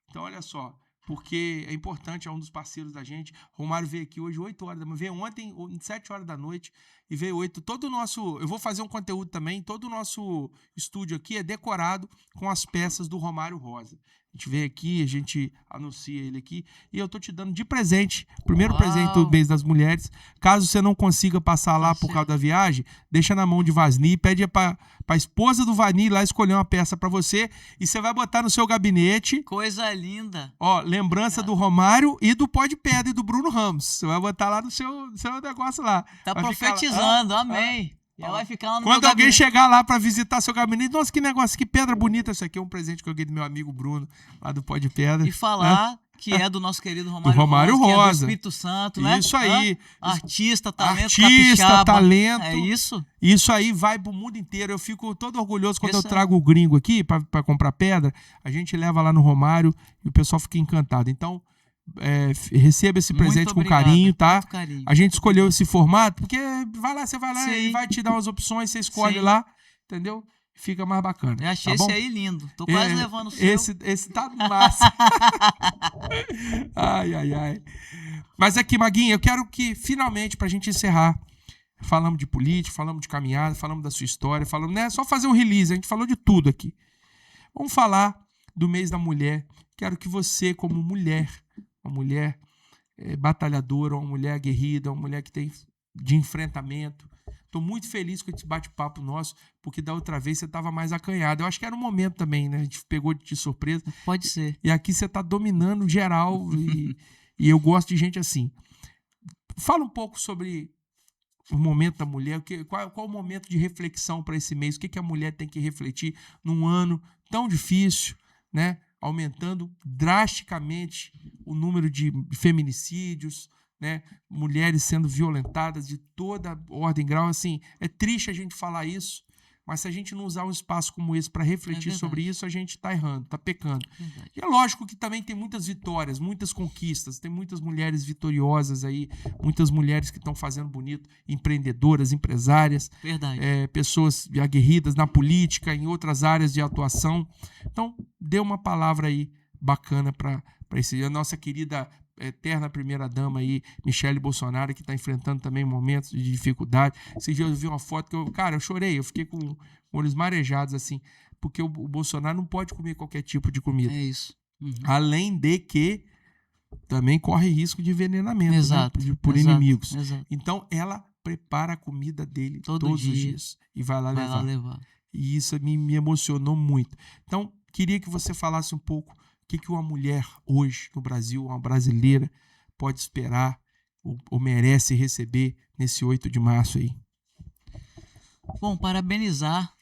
Então, olha só. Porque é importante, é um dos parceiros da gente. Romário veio aqui hoje 8 horas da manhã. Veio ontem, 7 horas da noite. E veio 8. Todo o nosso... Eu vou fazer um conteúdo também. Todo o nosso estúdio aqui é decorado com as peças do Romário Rosa. A gente vem aqui, a gente anuncia ele aqui. E eu tô te dando de presente. Primeiro presente do mês das mulheres. Caso você não consiga passar lá por causa da viagem, deixa na mão de Vasni. Pede pra esposa do Vasni lá escolher uma peça pra você. E você vai botar no seu gabinete. Coisa linda. Ó, lembrança do Romário e do Pó de Pedra e do Bruno Ramos. Você vai botar lá no seu negócio lá. Tá vai profetizando, amém. Ela vai ficar lá no Quando meu alguém gabinete. chegar lá pra visitar seu gabinete, nossa, que negócio, que pedra bonita isso aqui. É um presente que eu ganhei do meu amigo Bruno, lá do Pó de Pedra. E falar que é do nosso querido Romário, Romário Rosa, que é do Rosa. Espírito Santo, né? Isso aí. Artista, talento, Artista, capixaba. talento. É isso? Isso aí vai pro mundo inteiro. Eu fico todo orgulhoso quando Isso eu trago o gringo aqui pra comprar pedra. A gente leva lá no Romário e o pessoal fica encantado. Então, receba esse presente Muito com obrigado, carinho, tá? muito carinho. A gente escolheu esse formato porque você vai lá, Sim. ele vai te dar umas opções, você escolhe Sim. lá, entendeu? Fica mais bacana. Eu achei tá bom? esse aí lindo. Tô quase levando o seu. Esse tá massa. Ai, ai, ai. Mas aqui, Maguinha, eu quero que, finalmente, pra gente encerrar, falamos de política, falamos de caminhada, falamos da sua história, falamos, né? Só fazer um release, a gente falou de tudo aqui. Vamos falar do mês da mulher. Quero que você, como mulher, uma mulher batalhadora, uma mulher aguerrida, uma mulher que tem de enfrentamento. Estou muito feliz com esse bate-papo nosso, porque da outra vez você estava mais acanhado. Eu acho que era um momento também, né? A gente pegou de surpresa. Pode ser. E aqui você está dominando geral e eu gosto de gente assim. Fala um pouco sobre o momento da mulher, qual o momento de reflexão para esse mês, o que a mulher tem que refletir num ano tão difícil, né? Aumentando drasticamente o número de feminicídios, né? Mulheres sendo violentadas de toda ordem e grau. Assim, é triste a gente falar isso, mas se a gente não usar um espaço como esse para refletir sobre isso, a gente está errando, está pecando. Verdade. E é lógico que também tem muitas vitórias, muitas conquistas, tem muitas mulheres vitoriosas aí, muitas mulheres que estão fazendo bonito, empreendedoras, empresárias, Verdade. pessoas aguerridas na política, em outras áreas de atuação. Então, dê uma palavra aí bacana para esse. A nossa querida eterna primeira-dama aí, Michele Bolsonaro, que está enfrentando também momentos de dificuldade. Esse dia eu vi uma foto que eu chorei, eu fiquei com olhos marejados, assim, porque o Bolsonaro não pode comer qualquer tipo de comida. É isso. Uhum. Além de que também corre risco de envenenamento, Exato, né? Por exato, inimigos. exato. Então, ela prepara a comida dele Todo todos dia. os dias e vai lá Vai levar. lá levar. E isso me emocionou muito. Então, queria que você falasse um pouco o que uma mulher hoje no Brasil, uma brasileira, pode esperar ou merece receber nesse 8 de março aí. Bom, parabenizar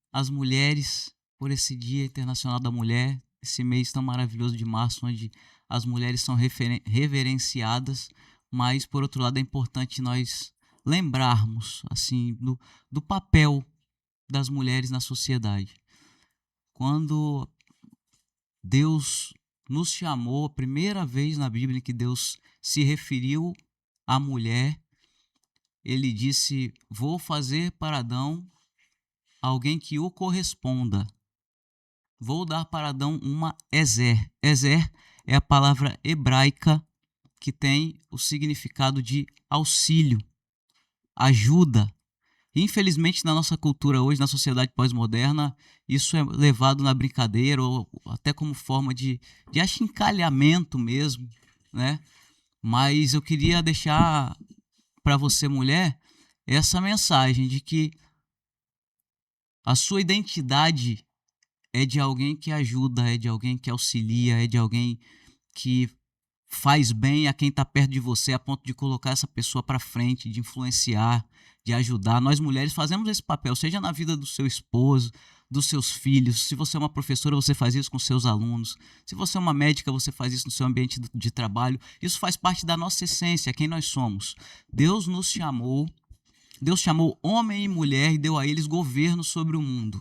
as mulheres por esse Dia Internacional da Mulher, esse mês tão maravilhoso de março, onde as mulheres são reverenciadas, mas, por outro lado, é importante nós lembrarmos assim do papel das mulheres na sociedade. Quando Deus nos chamou, a primeira vez na Bíblia que Deus se referiu à mulher, ele disse: vou fazer para Adão alguém que o corresponda. Vou dar para Adão uma Ezer. Ezer é a palavra hebraica que tem o significado de auxílio, ajuda. Infelizmente, na nossa cultura hoje, na sociedade pós-moderna, isso é levado na brincadeira ou até como forma de achincalhamento mesmo, né? Mas eu queria deixar para você, mulher, essa mensagem de que a sua identidade é de alguém que ajuda, é de alguém que auxilia, é de alguém que faz bem a quem está perto de você, a ponto de colocar essa pessoa para frente, de influenciar, de ajudar. Nós mulheres fazemos esse papel, seja na vida do seu esposo, dos seus filhos. Se você é uma professora, você faz isso com seus alunos. Se você é uma médica, você faz isso no seu ambiente de trabalho. Isso faz parte da nossa essência, quem nós somos. Deus nos chamou, Deus chamou homem e mulher e deu a eles governo sobre o mundo.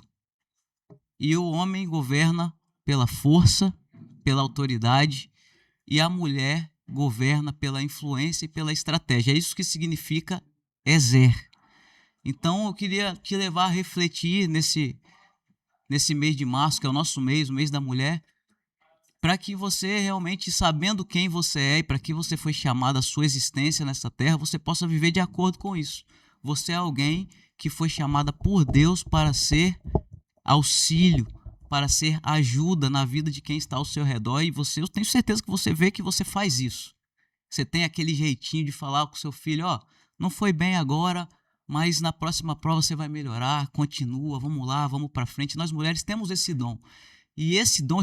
E o homem governa pela força, pela autoridade, e a mulher governa pela influência e pela estratégia. É isso que significa Ezer. Então, eu queria te levar a refletir nesse mês de março, que é o nosso mês, o mês da mulher, para que você realmente, sabendo quem você é e para que você foi chamado a sua existência nessa terra, você possa viver de acordo com isso. Você é alguém que foi chamada por Deus para ser auxílio, para ser ajuda na vida de quem está ao seu redor, e eu tenho certeza que você vê que você faz isso. Você tem aquele jeitinho de falar com seu filho, ó, não foi bem agora, mas na próxima prova você vai melhorar, continua, vamos lá, vamos para frente. Nós mulheres temos esse dom. E esse dom,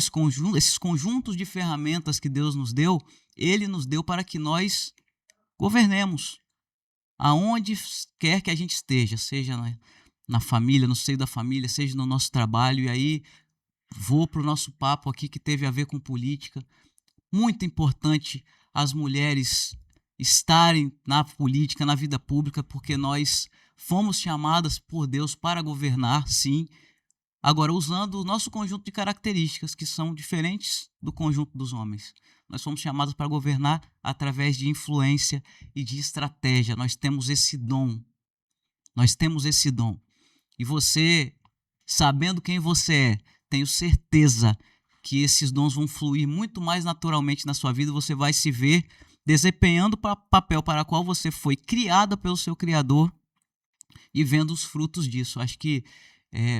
esses conjuntos de ferramentas que Deus nos deu, Ele nos deu para que nós governemos aonde quer que a gente esteja, seja na família, no seio da família, seja no nosso trabalho. E aí vou para o nosso papo aqui que teve a ver com política. Muito importante as mulheres estarem na política, na vida pública, porque nós fomos chamadas por Deus para governar, sim. Agora, usando o nosso conjunto de características, que são diferentes do conjunto dos homens. Nós fomos chamados para governar através de influência e de estratégia. Nós temos esse dom. Nós temos esse dom. E você, sabendo quem você é, tenho certeza que esses dons vão fluir muito mais naturalmente na sua vida. Você vai se ver desempenhando o papel para o qual você foi criada pelo seu Criador e vendo os frutos disso. Acho que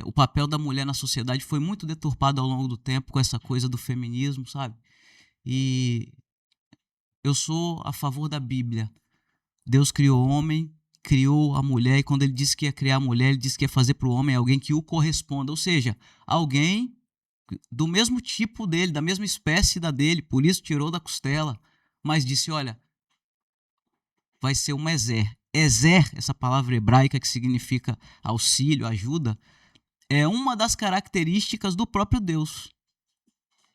o papel da mulher na sociedade foi muito deturpado ao longo do tempo com essa coisa do feminismo, sabe? E eu sou a favor da Bíblia. Deus criou o homem, criou a mulher, e quando ele disse que ia criar a mulher, ele disse que ia fazer para o homem alguém que o corresponda, ou seja, alguém do mesmo tipo dele, da mesma espécie da dele, por isso tirou da costela, mas disse, olha, vai ser uma Ezer. Ezer, essa palavra hebraica que significa auxílio, ajuda, é uma das características do próprio Deus,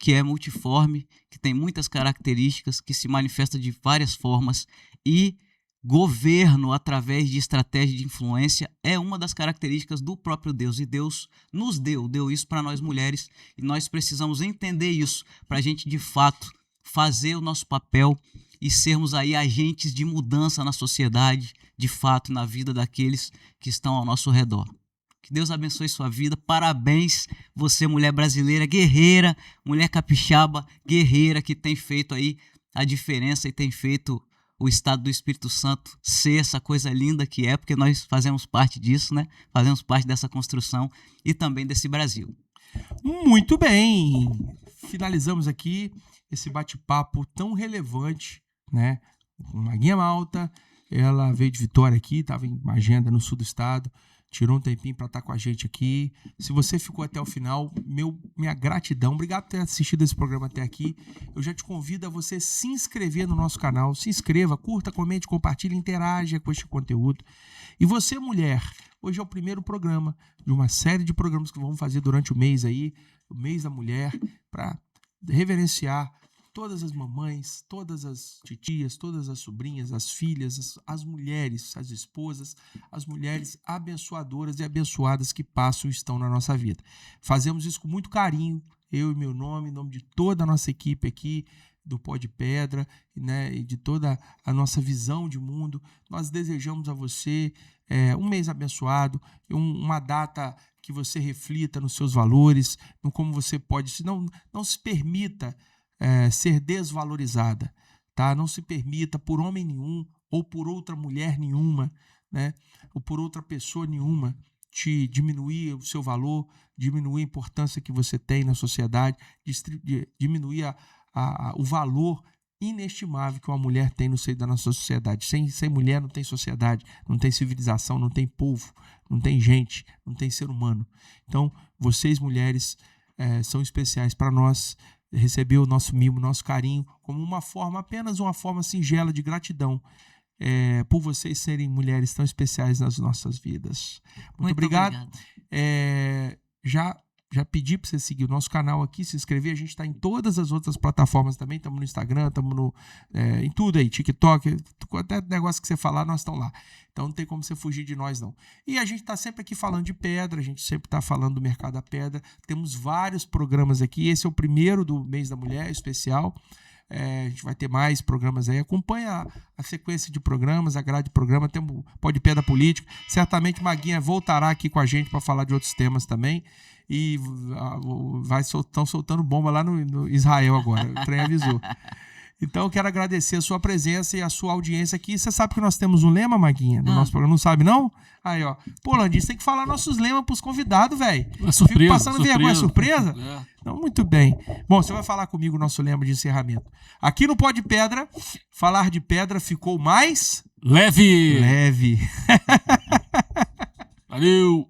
que é multiforme, que tem muitas características, que se manifesta de várias formas, e governo através de estratégia de influência é uma das características do próprio Deus. E Deus nos deu isso para nós mulheres, e nós precisamos entender isso para a gente de fato fazer o nosso papel e sermos aí agentes de mudança na sociedade, de fato, na vida daqueles que estão ao nosso redor. Que Deus abençoe sua vida. Parabéns, você, mulher brasileira, guerreira, mulher capixaba, guerreira, que tem feito aí a diferença e tem feito o estado do Espírito Santo ser essa coisa linda que é, porque nós fazemos parte disso, né? Fazemos parte dessa construção e também desse Brasil. Muito bem. Finalizamos aqui esse bate-papo tão relevante, né? Maguinha Malta, ela veio de Vitória aqui, estava em agenda no sul do estado, tirou um tempinho para estar com a gente aqui. Se você ficou até o final, minha gratidão. Obrigado por ter assistido esse programa até aqui. Eu já te convido a você se inscrever no nosso canal. Se inscreva, curta, comente, compartilhe, interaja com este conteúdo. E você, mulher, hoje é o primeiro programa de uma série de programas que vamos fazer durante o mês aí, o mês da mulher, para reverenciar todas as mamães, todas as titias, todas as sobrinhas, as filhas, as mulheres, as esposas, as mulheres abençoadoras e abençoadas que passam e estão na nossa vida. Fazemos isso com muito carinho, eu e meu nome, em nome de toda a nossa equipe aqui, do Pó de Pedra, né, e de toda a nossa visão de mundo. Nós desejamos a você um mês abençoado, uma data que você reflita nos seus valores, no como você pode, não se permita ser desvalorizada, tá? Não se permita por homem nenhum ou por outra mulher nenhuma, né? Ou por outra pessoa nenhuma te diminuir o seu valor, diminuir a importância que você tem na sociedade, diminuir o valor inestimável que uma mulher tem no seio da nossa sociedade. Sem mulher não tem sociedade, não tem civilização, não tem povo, não tem gente, não tem ser humano. Então, vocês mulheres são especiais para nós. Receber o nosso mimo, o nosso carinho, como apenas uma forma singela de gratidão por vocês serem mulheres tão especiais nas nossas vidas. Muito obrigado. Já pedi para você seguir o nosso canal aqui, se inscrever. A gente está em todas as outras plataformas também. Estamos no Instagram, estamos em tudo aí, TikTok, até negócio que você falar, nós estamos lá. Então não tem como você fugir de nós, não. E a gente está sempre aqui falando de pedra, a gente sempre está falando do mercado da pedra. Temos vários programas aqui. Esse é o primeiro do mês da mulher, especial. A gente vai ter mais programas aí. Acompanha a sequência de programas, a grade de programa. Temos Pode Pedra Política. Certamente Maguinha voltará aqui com a gente para falar de outros temas também. E estão soltando bomba lá no Israel agora. O trem avisou. Então eu quero agradecer a sua presença e a sua audiência aqui. Você sabe que nós temos um lema, Maguinha, no nosso programa? Não sabe, não? Aí, ó. Pô, Landim, você tem que falar nossos lemas pros convidados, velho. É surpresa. Fico passando vergonha. Surpresa? É. Então, muito bem. Bom, você vai falar comigo o nosso lema de encerramento. Aqui no Pode Pedra, falar de pedra ficou mais... Leve! Leve. Valeu!